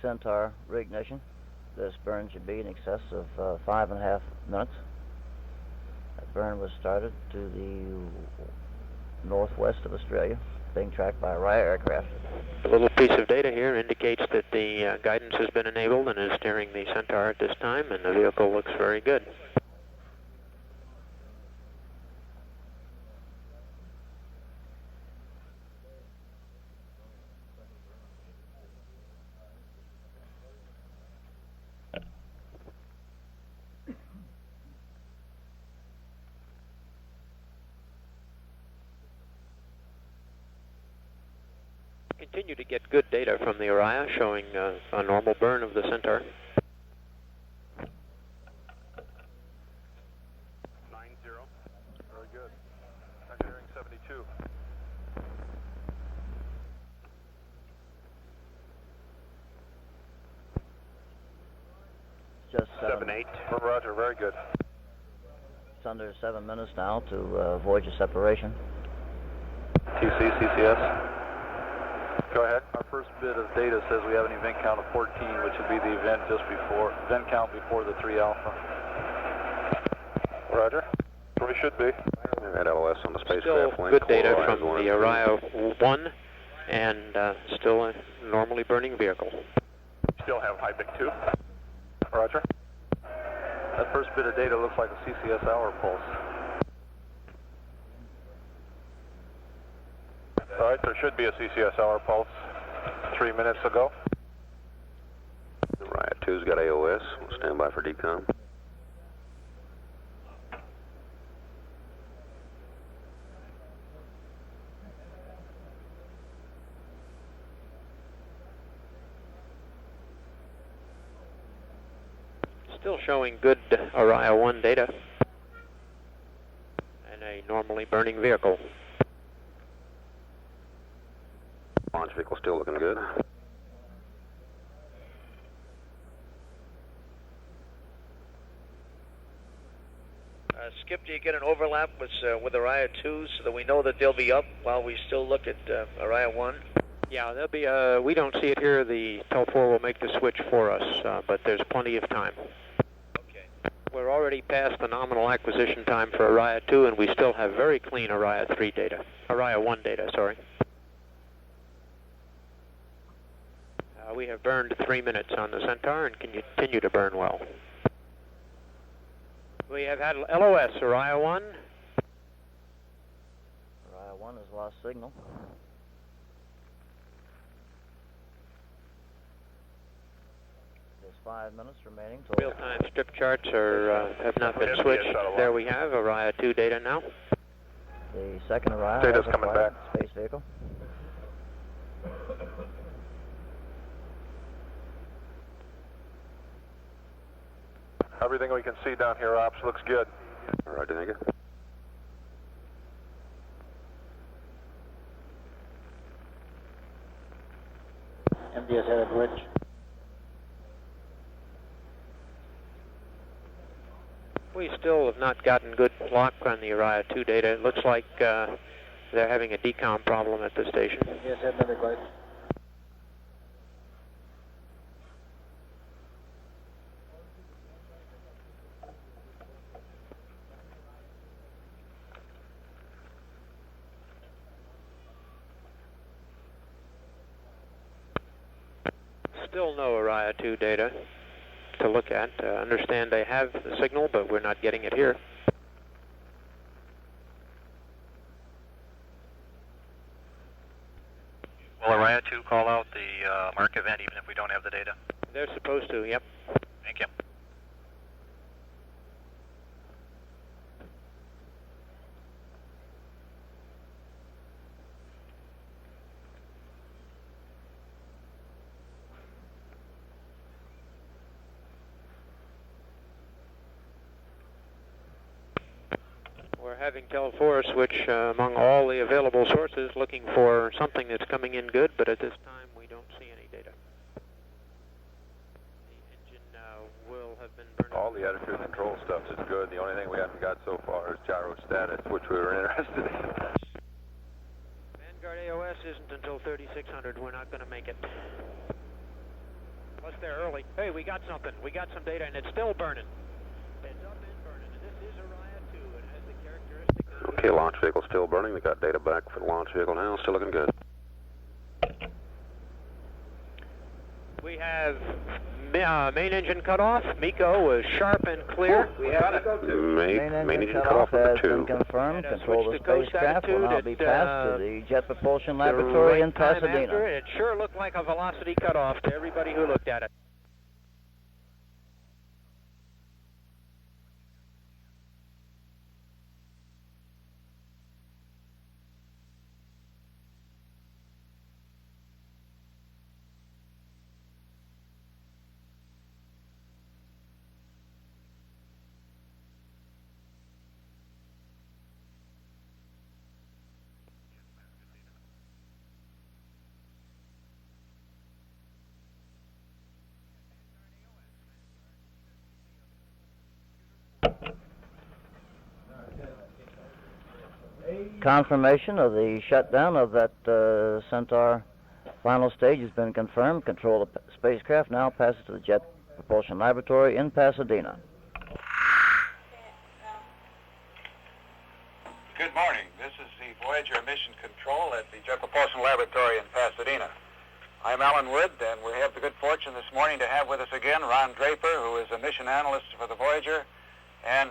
S2: Centaur reignition. This burn should be in excess of 5.5 minutes. That burn was started to the northwest of Australia, being tracked by a Raya aircraft.
S8: A little piece of data here indicates that the guidance has been enabled and is steering the Centaur at this time, and the vehicle looks very good. Continue to get good data from the Orion showing a normal burn of the Centaur.
S7: 90. Very good. Engineering 72.
S2: Just
S7: 7-8. Roger, very good.
S2: It's under 7 minutes now to Voyager separation.
S1: TC, CCS. Go ahead. Our first bit of data says we have an event count of 14, which would be the event count before the 3 alpha.
S7: Roger. Where we should be.
S1: At LOS on the spacecraft
S8: Still
S1: link.
S8: good data from the Orion 1, and still a normally burning vehicle.
S7: Still have high BIC 2. Roger.
S1: That first bit of data looks like a CCS hour pulse.
S7: All right, there should be a CCS hour pulse 3 minutes ago.
S1: Riot 2's got AOS. We'll stand by for decom.
S8: Still showing good Orion 1 data and a normally burning vehicle.
S1: Launch vehicle still looking good.
S10: Skip, do you get an overlap with Orion 2 so that we know that they'll be up while we still look at Orion 1?
S8: Yeah, there'll be we don't see it here. The TEL-4 will make the switch for us, but there's plenty of time.
S10: Okay.
S8: We're already past the nominal acquisition time for Orion 2, and we still have very clean Orion 3 data. Orion 1 data, sorry. We have burned 3 minutes on the Centaur and can continue to burn well. We have had LOS, Orion 1.
S2: Orion 1 has lost signal. There's 5 minutes remaining.
S8: Real-time strip charts have not been switched. There we have Orion 2 data now.
S2: The second Orion
S7: Data's coming back.
S2: Space vehicle.
S11: Everything we can see down here, Ops, looks good.
S12: All right, thank you.
S9: MDS headed bridge.
S8: We still have not gotten good lock on the Uriah 2 data. It looks like they're having a decom problem at the station.
S9: Yes, head another glide.
S8: Still no Uriah 2 data to look at. Understand they have the signal, but we're not getting it here.
S13: Will Uriah 2 call out the mark event even if we don't have the data?
S8: They're supposed to, yep.
S13: Thank you.
S8: We're having Tel4 switch among all the available sources looking for something that's coming in good, but at this time we don't see any data. The engine will have been burning.
S12: All the attitude control stuff is good. The only thing we haven't got so far is gyro status, which we were interested in.
S8: Vanguard AOS isn't until 3600. We're not going to make it. Plus they're early. Hey, we got something. We got some data, and it's still burning. It's up and burning, and this is Uriah 2. It has the characteristic.
S12: Okay, launch vehicle still burning. They got data back for the launch vehicle now. Still looking good.
S8: We have main engine cut off. MECO was sharp and clear.
S2: We have
S12: main engine cut off
S2: has
S12: number 2.
S2: been confirmed. Control of the
S8: coast
S2: spacecraft will now
S8: attitude
S2: be passed to the Jet Propulsion Laboratory in Pasadena.
S8: It sure looked like a velocity cutoff to everybody who looked at it.
S2: Confirmation of the shutdown of that Centaur final stage has been confirmed. Control of the spacecraft now passes to the Jet Propulsion Laboratory in Pasadena.
S14: Good morning. This is the Voyager Mission Control at the Jet Propulsion Laboratory in Pasadena. I'm Alan Wood, and we have the good fortune this morning to have with us again Ron Draper, who is a mission analyst for the Voyager and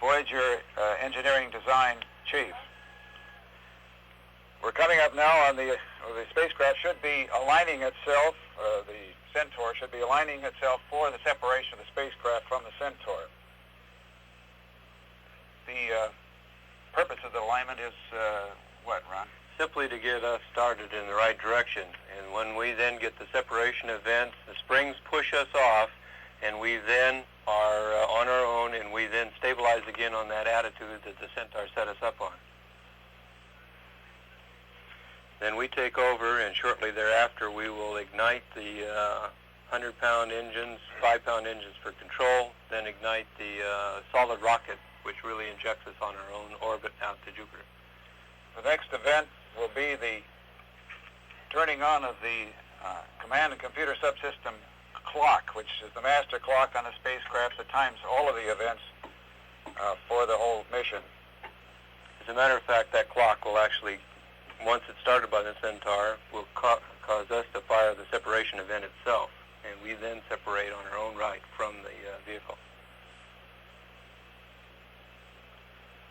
S14: Voyager Engineering Design Chief. We're coming up now on the spacecraft should be aligning itself, the Centaur should be aligning itself for the separation of the spacecraft from the Centaur. The purpose of the alignment is what, Ron?
S15: Simply to get us started in the right direction. And when we then get the separation event, the springs push us off, and we then are on our own, and we then stabilize again on that attitude that the Centaur set us up on. Then we take over, and shortly thereafter we will ignite the 100-pound engines, 5-pound engines for control, then ignite the solid rocket, which really injects us on our own orbit out to Jupiter.
S14: The next event will be the turning on of the command and computer subsystem clock, which is the master clock on the spacecraft that times all of the events for the whole mission.
S15: As a matter of fact, that clock will actually, once it's started by the Centaur, will cause us to fire the separation event itself, and we then separate on our own right from the vehicle.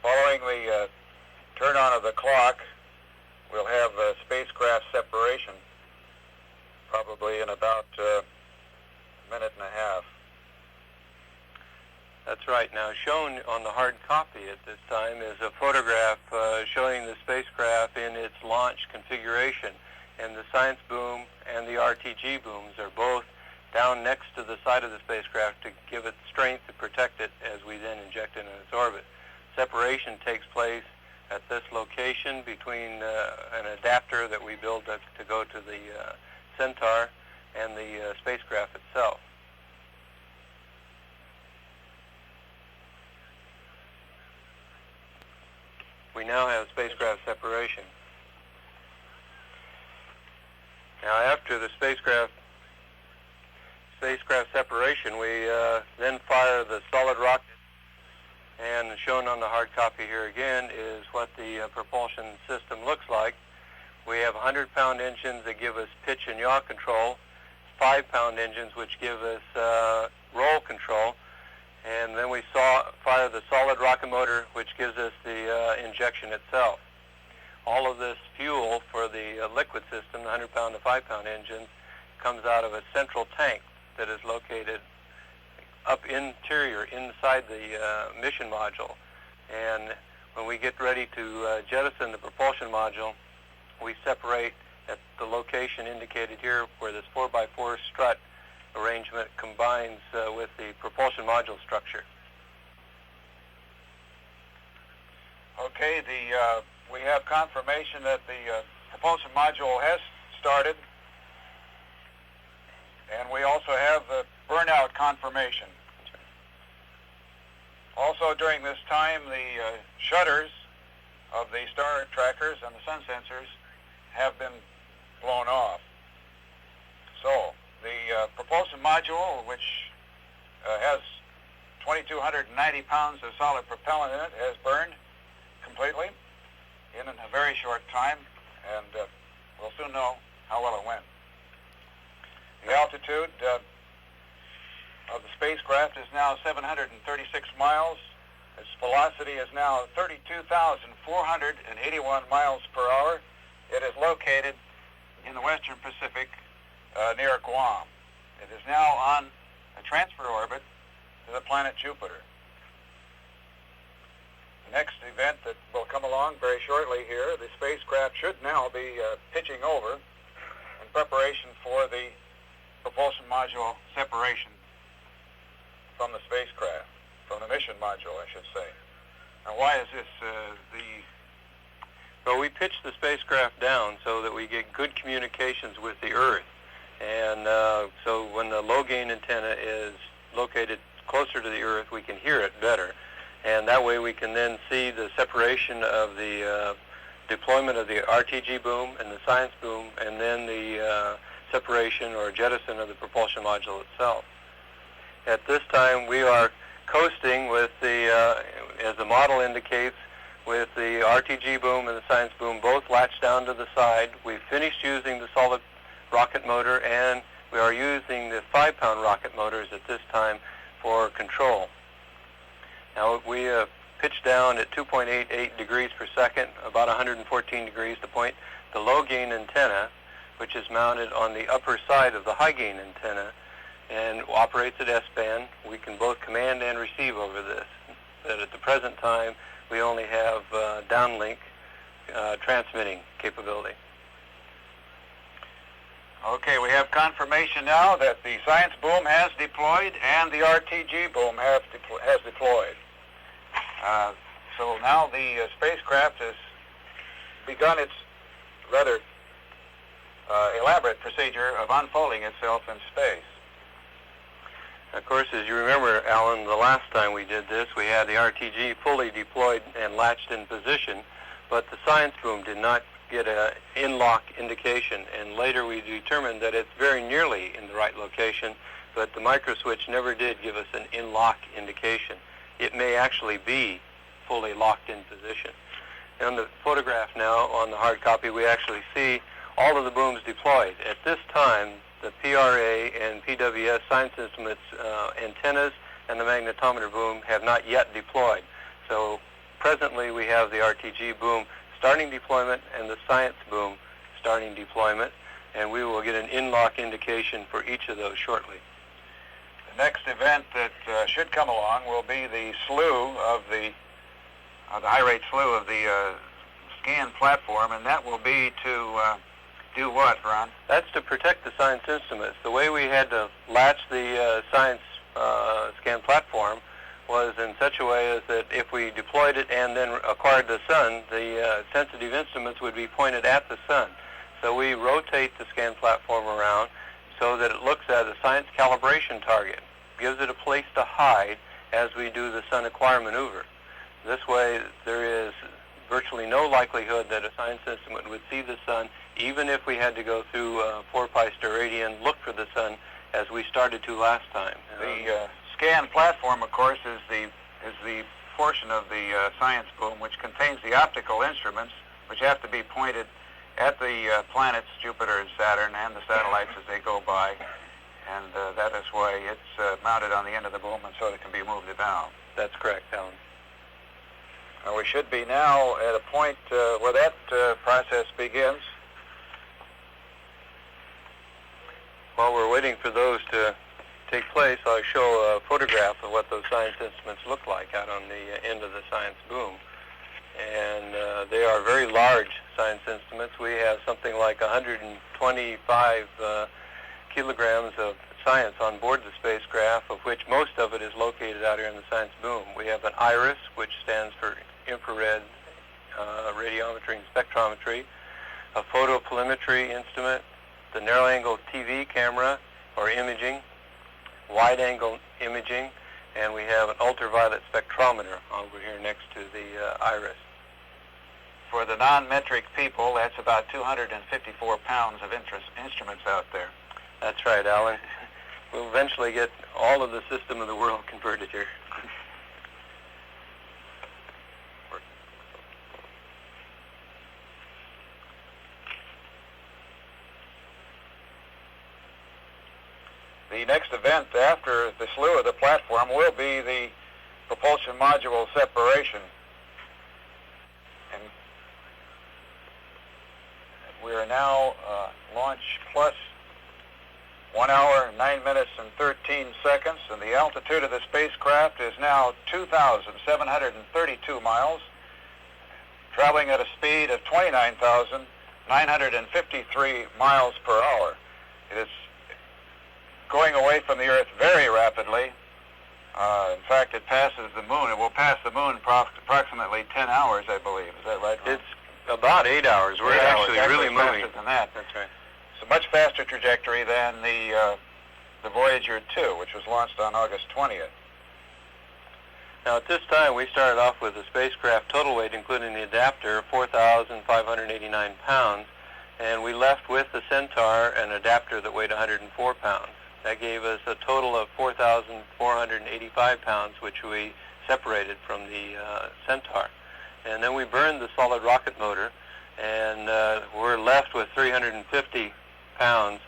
S14: Following the turn on of the clock, we'll have spacecraft separation, probably in about a minute and a half.
S15: That's right. Now, shown on the hard copy at this time is a photograph showing the spacecraft in its launch configuration. And the science boom and the RTG booms are both down next to the side of the spacecraft to give it strength to protect it as we then inject it in its orbit. Separation takes place at this location between an adapter that we build to go to the Centaur and the spacecraft itself. We now have spacecraft separation. Now, after the spacecraft separation, we then fire the solid rocket, and shown on the hard copy here again is what the propulsion system looks like. We have 100-pound engines that give us pitch and yaw control, 5-pound engines which give us roll control, and then we fire the solid rocket motor which gives us the injection itself. All of this fuel for the liquid system, the 100-pound to 5-pound engines, comes out of a central tank that is located up interior inside the mission module. And when we get ready to jettison the propulsion module, we separate at the location indicated here where this 4x4 strut arrangement combines with the propulsion module structure.
S14: Okay, we have confirmation that the propulsion module has started, and we also have the burnout confirmation. Also during this time, the shutters of the star trackers and the sun sensors have been blown off. So the propulsion module, which has 2,290 pounds of solid propellant in it, has burned completely in a very short time, and we'll soon know how well it went. The altitude of the spacecraft is now 736 miles. Its velocity is now 32,481 miles per hour. It is located in the western Pacific near Guam. It is now on a transfer orbit to the planet Jupiter. The next event that will come along very shortly here, the spacecraft should now be pitching over in preparation for the propulsion module separation from the spacecraft, from the mission module, I should say. Now, why is this
S15: Well, we pitch the spacecraft down so that we get good communications with the Earth. And so when the low-gain antenna is located closer to the Earth, we can hear it better. And that way we can then see the separation of the deployment of the RTG boom and the science boom, and then the separation or jettison of the propulsion module itself. At this time, we are coasting with the, as the model indicates, with the RTG boom and the science boom both latched down to the side. We've finished using the solid rocket motor, and we are using the 5-pound rocket motors at this time for control. Now, we pitched down at 2.88 degrees per second, about 114 degrees to point the low-gain antenna, which is mounted on the upper side of the high-gain antenna and operates at S-band. We can both command and receive over this. But at the present time, we only have downlink transmitting capability.
S14: Okay, we have confirmation now that the science boom has deployed and the RTG boom has deployed. So now the spacecraft has begun its rather elaborate procedure of unfolding itself in space.
S15: Of course, as you remember, Alan, the last time we did this, we had the RTG fully deployed and latched in position, but the science boom did not get an in-lock indication, and later we determined that it's very nearly in the right location, but the microswitch never did give us an in-lock indication. It may actually be fully locked in position. On the photograph now, on the hard copy, we actually see all of the booms deployed. At this time, the PRA and PWS science instruments antennas and the magnetometer boom have not yet deployed. So presently we have the RTG boom starting deployment and the science boom starting deployment, and we will get an in-lock indication for each of those shortly.
S14: The next event that should come along will be the slew of the high-rate slew of the scan platform, and that will be to Do what, Ron?
S15: That's to protect the science instruments. The way we had to latch the science scan platform was in such a way as that if we deployed it and then acquired the sun, the sensitive instruments would be pointed at the sun. So we rotate the scan platform around so that it looks at a science calibration target, gives it a place to hide as we do the sun acquire maneuver. This way there is virtually no likelihood that a science instrument would see the sun, even if we had to go through 4-pi steradian, look for the sun as we started to last time.
S14: The scan platform, of course, is the portion of the science boom which contains the optical instruments, which have to be pointed at the planets Jupiter and Saturn and the satellites as they go by, and that is why it's mounted on the end of the boom and so it can be moved down.
S15: That's correct, Alan.
S14: We should be now at a point where that process begins.
S15: While we're waiting for those to take place, I'll show a photograph of what those science instruments look like out on the end of the science boom. And they are very large science instruments. We have something like 125 kilograms of science on board the spacecraft, of which most of it is located out here in the science boom. We have an IRIS, which stands for infrared radiometry and spectrometry, a photopolarimetry instrument, the narrow-angle TV camera or imaging, wide-angle imaging, and we have an ultraviolet spectrometer over here next to the IRIS.
S14: For the non-metric people, that's about 254 pounds of instruments out there.
S15: That's right, Alan. We'll eventually get all of the system of the world converted here.
S14: The next event after the slew of the platform will be the propulsion module separation. And we are now launch plus 1 hour, 9 minutes, and 13 seconds, and the altitude of the spacecraft is now 2,732 miles, traveling at a speed of 29,953 miles per hour. It is going away from the Earth very rapidly. In fact, it passes the moon. It will pass the moon approximately 10 hours, I believe. Is that right, Ron?
S15: It's about 8 hours. We're actually really moving.
S14: Faster than that.
S15: That's right.
S14: It's a much faster trajectory than the Voyager 2, which was launched on August 20th.
S15: Now, at this time, we started off with a spacecraft total weight, including the adapter, of 4,589 pounds, and we left with the Centaur an adapter that weighed 104 pounds. That gave us a total of 4,485 pounds, which we separated from the Centaur. And then we burned the solid rocket motor, and we're left with 350 pounds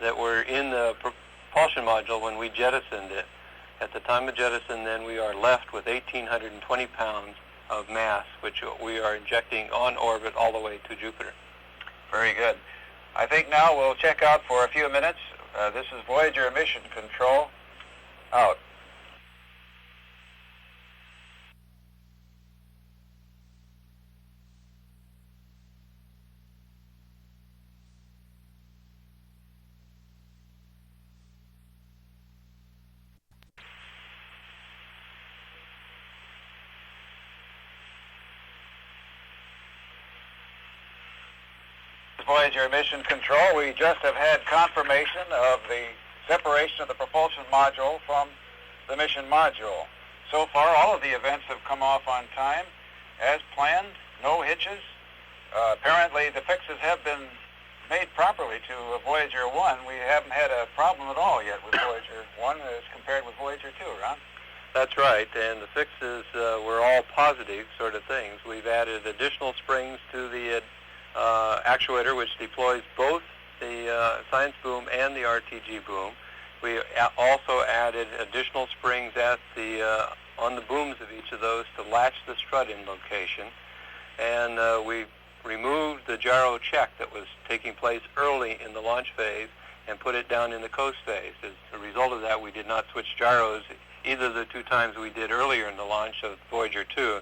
S15: that were in the propulsion module when we jettisoned it. At the time of jettison, then, we are left with 1,820 pounds of mass, which we are injecting on orbit all the way to Jupiter.
S14: Very good. I think now we'll check out for a few minutes. This is Voyager Mission Control. Out. Voyager Mission Control. We just have had confirmation of the separation of the propulsion module from the mission module. So far, all of the events have come off on time, as planned, no hitches. Apparently, the fixes have been made properly to Voyager 1. We haven't had a problem at all yet with Voyager 1 as compared with Voyager 2, Ron.
S15: That's right, and the fixes were all positive sort of things. We've added additional springs to the actuator, which deploys both the science boom and the RTG boom. We also added additional springs at the on the booms of each of those to latch the strut in location, and we removed the gyro check that was taking place early in the launch phase and put it down in the coast phase. As a result of that, we did not switch gyros either of the two times we did earlier in the launch of Voyager 2.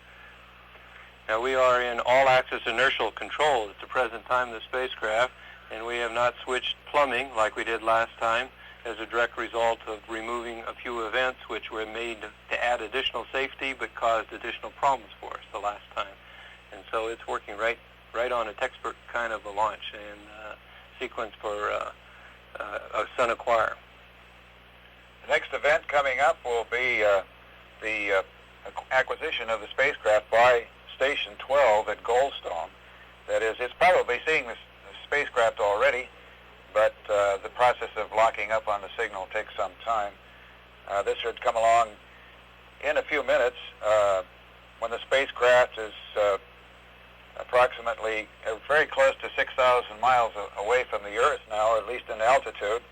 S15: Now, we are in all-axis inertial control at the present time of the spacecraft. and we have not switched plumbing like we did last time as a direct result of removing a few events which were made to add additional safety but caused additional problems for us the last time. And so it's working right on a textbook kind of a launch and sequence for a Sun Acquire.
S14: The next event coming up will be the acquisition of the spacecraft by Station 12 at Goldstone. That is, it's probably seeing the spacecraft already, but the process of locking up on the signal takes some time. This should come along in a few minutes when the spacecraft is approximately very close to 6,000 miles away from the Earth now, at least in altitude,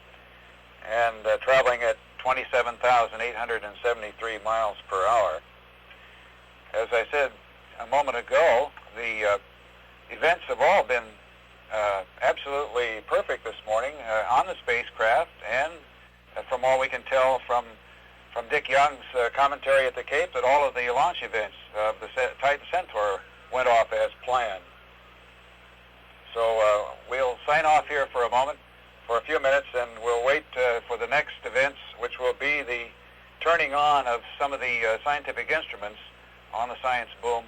S14: and traveling at 27,873 miles per hour. As I said a moment ago, the events have all been absolutely perfect this morning on the spacecraft, and from all we can tell from Dick Young's commentary at the Cape, that all of the launch events of the Titan Centaur went off as planned. So we'll sign off here for a moment, for a few minutes, and we'll wait for the next events, which will be the turning on of some of the scientific instruments on the science boom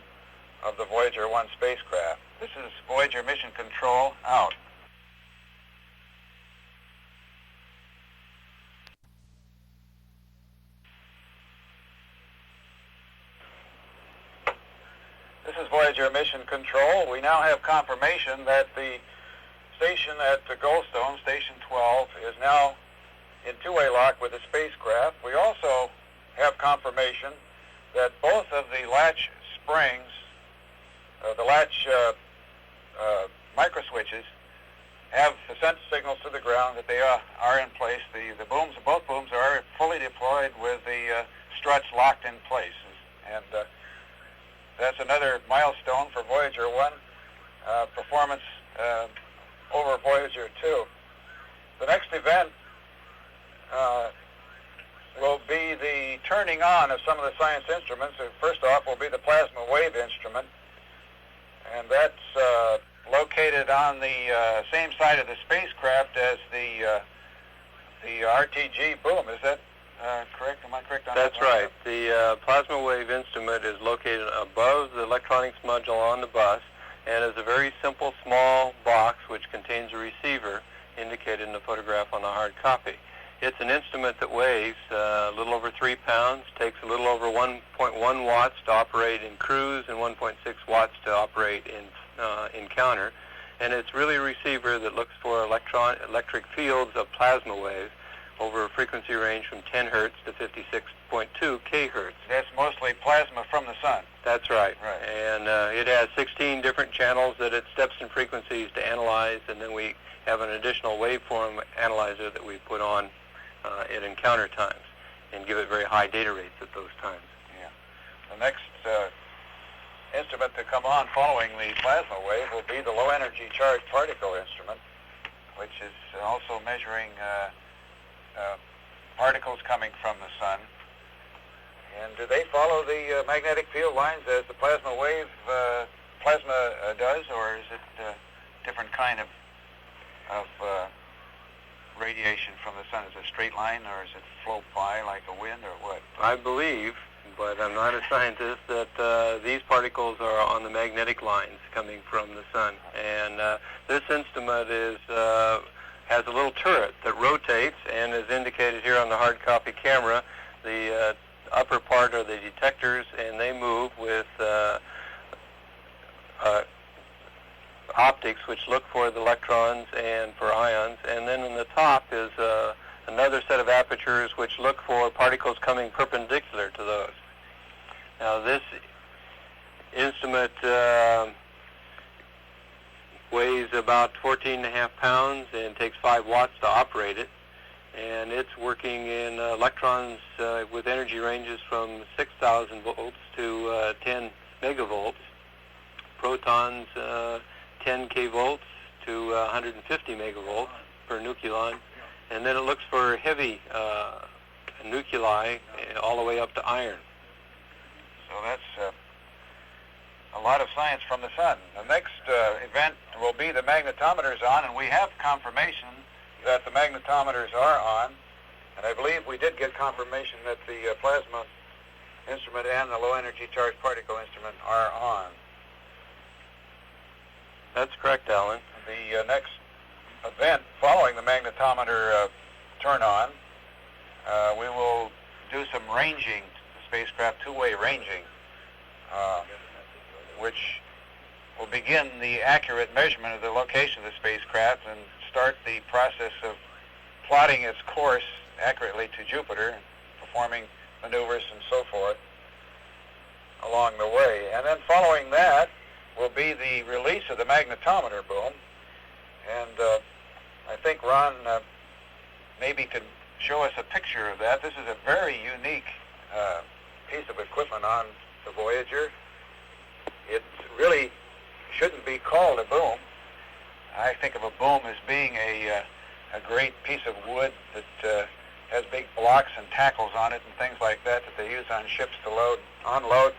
S14: of the Voyager 1 spacecraft. This is Voyager Mission Control out. This is Voyager Mission Control. We now have confirmation that the station at Goldstone, Station 12, is now in two-way lock with the spacecraft. We also have confirmation that both of the latch springs, the latch micro switches, have sent signals to the ground that they are in place. The booms, both booms, are fully deployed with the struts locked in place, and that's another milestone for Voyager 1 performance over Voyager 2. The next event will be the turning on of some of the science instruments. First off will be the plasma wave instrument, and that's located on the same side of the spacecraft as the RTG boom. Is that correct? Am I correct on that?
S15: That's right. The plasma wave instrument is located above the electronics module on the bus, and is a very simple small box which contains a receiver indicated in the photograph on the hard copy. It's an instrument that weighs a little over 3 pounds, takes a little over 1.1 watts to operate in cruise and 1.6 watts to operate in encounter. And it's really a receiver that looks for electric fields of plasma waves over a frequency range from 10 hertz to 56.2 kHz.
S14: That's mostly plasma from the sun.
S15: That's right. And it has 16 different channels that it steps in frequencies to analyze, and then we have an additional waveform analyzer that we put on at encounter times and give it very high data rates at those times.
S14: Yeah. The next instrument to come on following the plasma wave will be the low energy charged particle instrument, which is also measuring particles coming from the sun. And do they follow the magnetic field lines as the plasma wave does, or is it a different kind of radiation from the sun? Is it a straight line, or is it float by like a wind, or what?
S15: I believe, but I'm not a scientist, that these particles are on the magnetic lines coming from the sun. And this instrument has a little turret that rotates, and is indicated here on the hard copy camera. The upper part are the detectors, and they move with optics which look for the electrons and for ions, and then on the top is another set of apertures which look for particles coming perpendicular to those. Now this instrument weighs about 14.5 pounds and takes 5 watts to operate it, and it's working in electrons with energy ranges from 6,000 volts to 10 megavolts, protons 10 kvolts to 150 megavolts per nucleon, and then it looks for heavy nuclei all the way up to iron.
S14: So that's a lot of science from the sun. The next event will be the magnetometers on, and we have confirmation that the magnetometers are on, and I believe we did get confirmation that the plasma instrument and the low-energy charged particle instrument are on.
S15: That's correct, Alan.
S14: The next event following the magnetometer turn on, we will do some ranging, the spacecraft two-way ranging, which will begin the accurate measurement of the location of the spacecraft and start the process of plotting its course accurately to Jupiter, performing maneuvers and so forth along the way. And then following that will be the release of the magnetometer boom. And I think Ron maybe could show us a picture of that. This is a very unique piece of equipment on the Voyager. It really shouldn't be called a boom. I think of a boom as being a great piece of wood that has big blocks and tackles on it and things like that they use on ships to load, unload.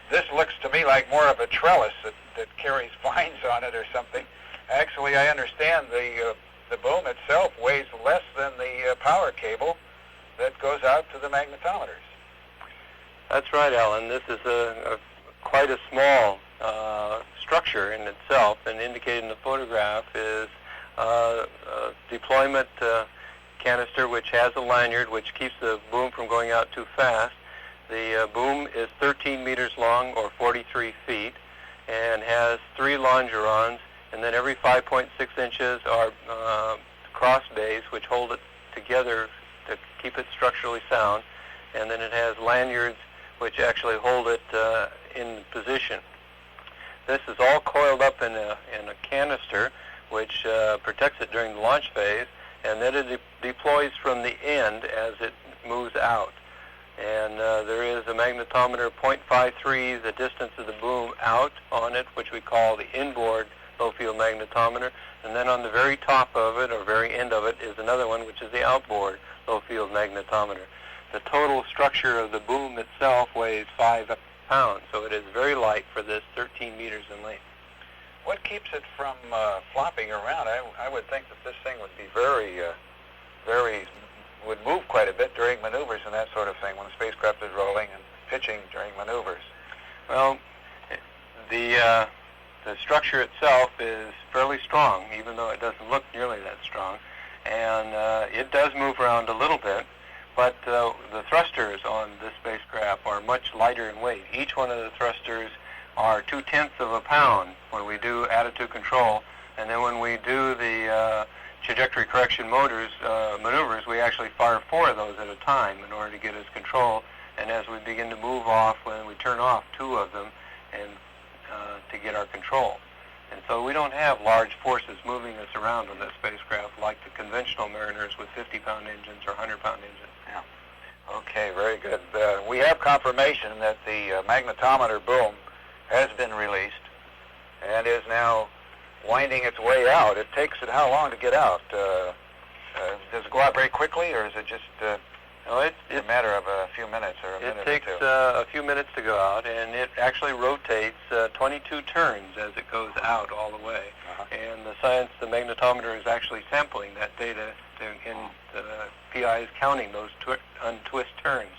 S14: This looks to me like more of a trellis that carries vines on it or something. Actually, I understand the boom itself weighs less than the power cable that goes out to the magnetometers.
S15: That's right, Alan. This is quite a small structure in itself, and indicated in the photograph is a deployment canister which has a lanyard which keeps the boom from going out too fast. The boom is 13 meters long, or 43 feet, and has 3 longerons, and then every 5.6 inches are cross bays which hold it together to keep it structurally sound, and then it has lanyards which actually hold it in position. This is all coiled up in a canister which protects it during the launch phase, and then it deploys from the end as it moves out. And there is a magnetometer 0.53, the distance of the boom out on it, which we call the inboard low-field magnetometer. And then on the very top of it, or very end of it, is another one, which is the outboard low-field magnetometer. The total structure of the boom itself weighs 5 pounds, so it is very light for this 13 meters in length.
S14: What keeps it from flopping around? I would think that this thing would be would move quite a bit during maneuvers and that sort of thing when the spacecraft is rolling and pitching during maneuvers.
S15: Well, the structure itself is fairly strong, even though it doesn't look nearly that strong, and it does move around a little bit, but the thrusters on this spacecraft are much lighter in weight. Each one of the thrusters are 0.2 of a pound when we do attitude control, and then when we do the trajectory correction maneuvers, we actually fire 4 of those at a time in order to get us control, and as we begin to move off, when we turn off 2 of them and to get our control. And so we don't have large forces moving us around on this spacecraft like the conventional mariners with 50-pound engines or 100-pound engines.
S14: Yeah. Okay, very good. We have confirmation that the magnetometer boom has been released and is now winding its way out. It takes it how long to get out? Does it go out very quickly, or is it just a matter of a few minutes or a minute or 2?
S15: It takes a few minutes to go out, and it actually rotates 22 turns as it goes out all the way. And the magnetometer is actually sampling that data, and the PI is counting those untwist turns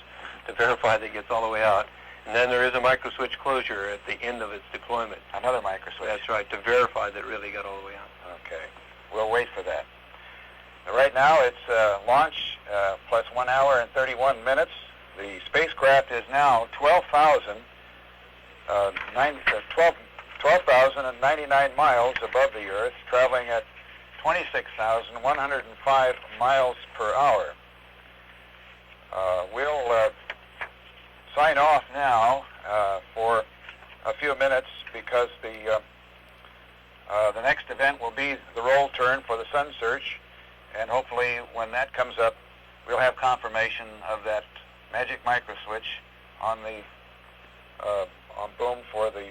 S15: to verify that it gets all the way out. And then there is a microswitch closure at the end of its deployment.
S14: Another microswitch.
S15: That's right, to verify that it really got all the way out.
S14: Okay. We'll wait for that. Right now it's launch plus 1 hour and 31 minutes. The spacecraft is now 12,099 miles above the Earth, traveling at 26,105 miles per hour. We'll sign off now for a few minutes because the next event will be the roll turn for the sun search, and hopefully when that comes up we'll have confirmation of that magic microswitch on the on boom for the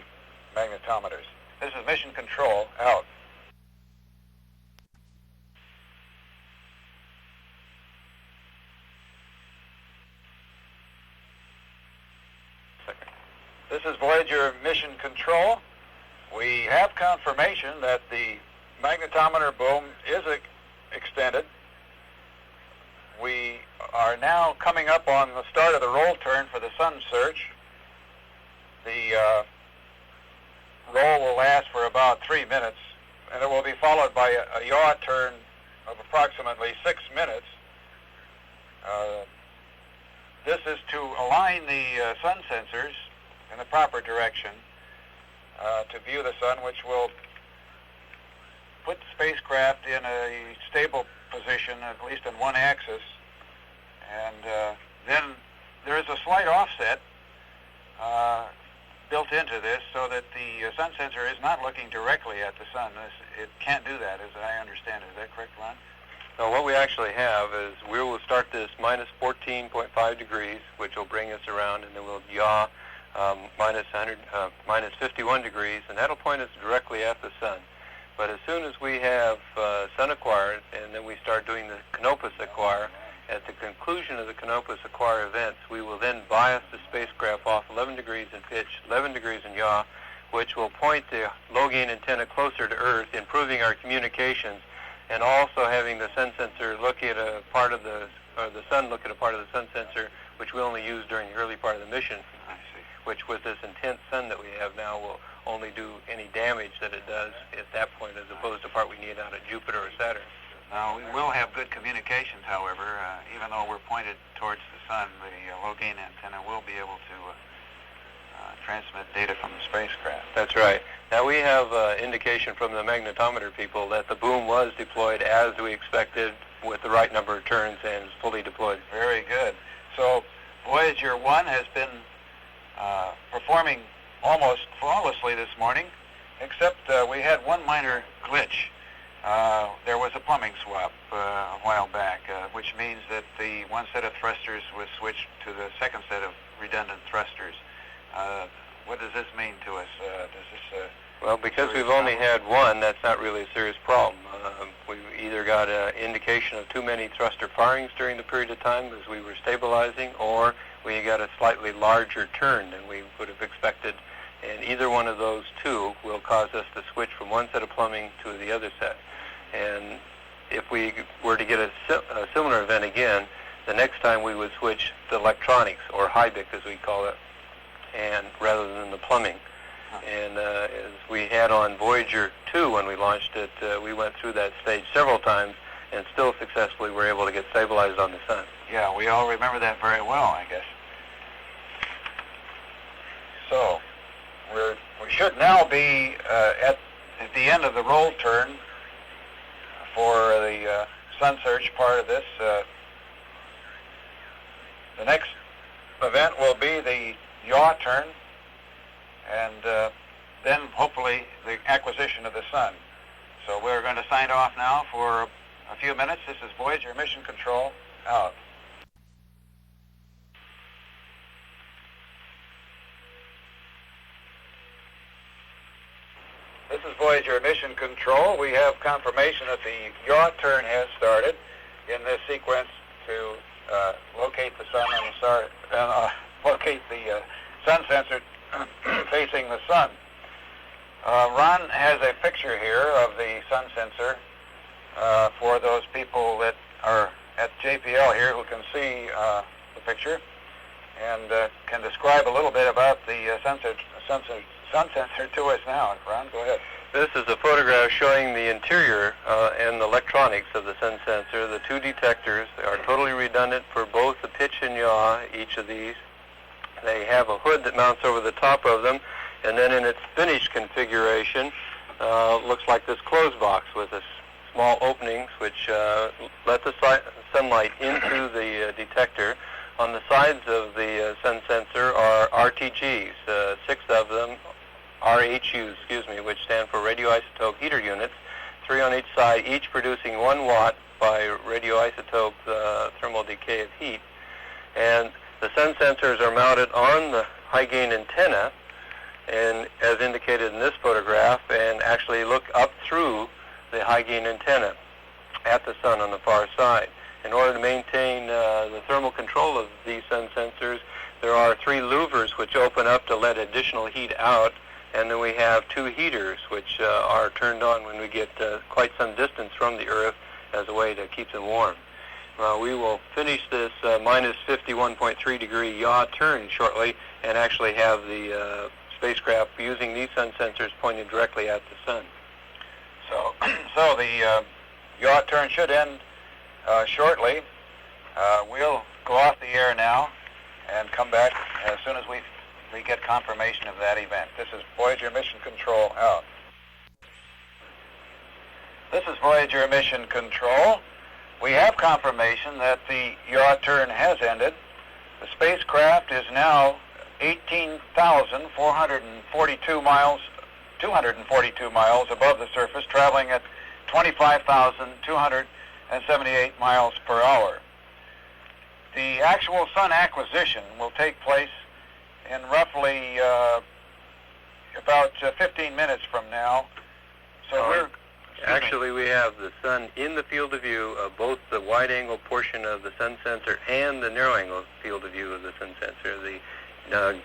S14: magnetometers. This is Mission Control, out. This is Voyager Mission control. We have confirmation that the magnetometer boom is extended. We are now coming up on the start of the roll turn for the sun search. The roll will last for about 3 minutes, and it will be followed by a yaw turn of approximately 6 minutes. This is to align the sun sensors in the proper direction to view the sun, which will put the spacecraft in a stable position, at least in one axis. And then there is a slight offset built into this so that the sun sensor is not looking directly at the sun. It can't do that, as I understand it. Is that correct, Ron?
S15: So what we actually have is we will start this minus 14.5 degrees, which will bring us around, and then we'll yaw minus 51 degrees, and that'll point us directly at the sun. But as soon as we have sun acquired, and then we start doing the Canopus acquire, at the conclusion of the Canopus acquire events, we will then bias the spacecraft off 11 degrees in pitch, 11 degrees in yaw, which will point the low-gain antenna closer to Earth, improving our communications, and also having the sun sensor look at a part of the sun look at a part of the sun sensor, which we only use during the early part of the mission, which with this intense sun that we have now will only do any damage that it does at that point, as opposed to part we need out of Jupiter or Saturn.
S14: Now, we will have good communications, however. Even though we're pointed towards the sun, the low-gain antenna will be able to transmit data from the spacecraft.
S15: That's right. Now, we have indication from the magnetometer people that the boom was deployed as we expected with the right number of turns and is fully deployed.
S14: Very good. So, Voyager 1 has been performing almost flawlessly this morning, except we had one minor glitch. There was a plumbing swap a while back, which means that the one set of thrusters was switched to the second set of redundant thrusters. What does this mean to us?
S15: Well, because we've only had one, that's not really a serious problem. We either got an indication of too many thruster firings during the period of time as we were stabilizing, or we got a slightly larger turn than we would have expected. And either one of those two will cause us to switch from one set of plumbing to the other set. And if we were to get a similar event again, the next time we would switch the electronics, or HIBIC as we call it, and rather than the plumbing. And as we had on Voyager 2 when we launched it, we went through that stage several times and still successfully were able to get stabilized on the sun.
S14: Yeah, we all remember that very well, I guess. So, we should now be at the end of the roll turn for the sun search part of this. The next event will be the yaw turn, and then hopefully the acquisition of the sun. So we're going to sign off now for a few minutes. This is Voyager Mission Control, out. This is Voyager Mission Control. We have confirmation that the yaw turn has started in this sequence to locate the sun on the star, locate the sun sensor facing the sun. Ron has a picture here of the sun sensor for those people that are at JPL here who can see the picture and can describe a little bit about the sun sensor to us now. Ron, go ahead.
S15: This is a photograph showing the interior and the electronics of the sun sensor. The two detectors are totally redundant for both the pitch and yaw, each of these. They have a hood that mounts over the top of them, and then in its finished configuration, looks like this closed box with a small openings which let the sunlight into the detector. On the sides of the sun sensor are RTGs, 6 of them, RHUs, which stand for radioisotope heater units, 3 on each side, each producing 1 watt by radioisotope thermal decay of heat. And the sun sensors are mounted on the high-gain antenna, and as indicated in this photograph, and actually look up through the high-gain antenna at the sun on the far side. In order to maintain the thermal control of these sun sensors, there are 3 louvers which open up to let additional heat out And then we have 2 heaters, which are turned on when we get quite some distance from the Earth as a way to keep them warm. We will finish this minus 51.3 degree yaw turn shortly and actually have the spacecraft using these sun sensors pointed directly at the sun.
S14: So the yaw turn should end shortly. We'll go off the air now and come back as soon as we get confirmation of that event. This is Voyager Mission Control out. This is Voyager Mission Control. We have confirmation that the yaw turn has ended. The spacecraft is now 18,442 miles, 242 miles above the surface, traveling at 25,278 miles per hour. The actual sun acquisition will take place in roughly about 15 minutes from now. So
S15: Actually, we have the sun in the field of view of both the wide-angle portion of the sun sensor and the narrow-angle field of view of the sun sensor. The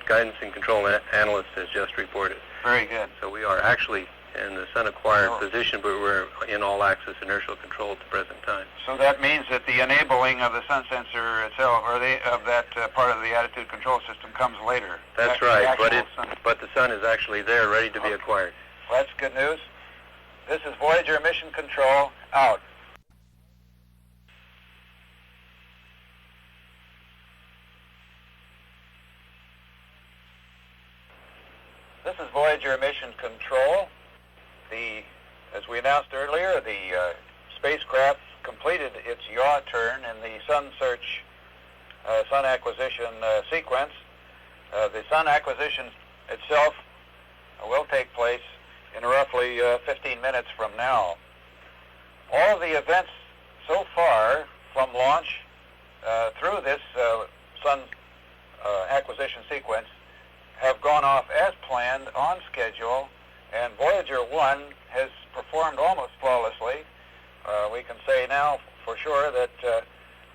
S15: guidance and control analyst has just reported.
S14: Very good.
S15: So we are actually in the sun-acquired position, but we're in all-axis inertial control at the present time.
S14: So that means that the enabling of the sun sensor itself, or of that part of the attitude control system, comes later.
S15: That's right, but the sun is actually there, ready to be acquired.
S14: Well, that's good news. This is Voyager Mission Control, out. This is Voyager Mission Control. As we announced earlier, the spacecraft completed its yaw turn in the sun search, sun acquisition sequence. The sun acquisition itself will take place in roughly 15 minutes from now. All of the events so far from launch through this sun acquisition sequence have gone off as planned, on schedule, and Voyager 1 has performed almost flawlessly. We can say now for sure that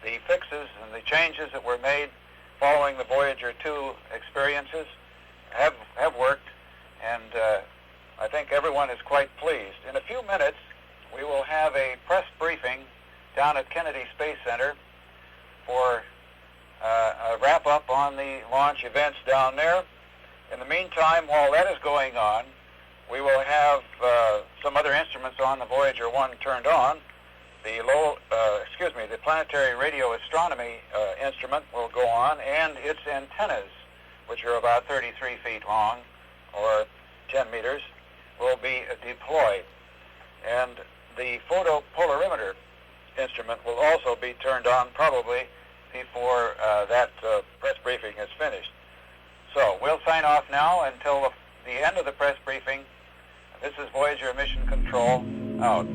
S14: the fixes and the changes that were made following the Voyager 2 experiences have worked, and I think everyone is quite pleased. In a few minutes, we will have a press briefing down at Kennedy Space Center for a wrap-up on the launch events down there. In the meantime, while that is going on, we will have some other instruments on the Voyager 1 turned on. The planetary radio astronomy instrument will go on, and its antennas, which are about 33 feet long, or 10 meters, will be deployed. And the photopolarimeter instrument will also be turned on probably before that press briefing is finished. So we'll sign off now until the end of the press briefing. This is Voyager Mission Control, out.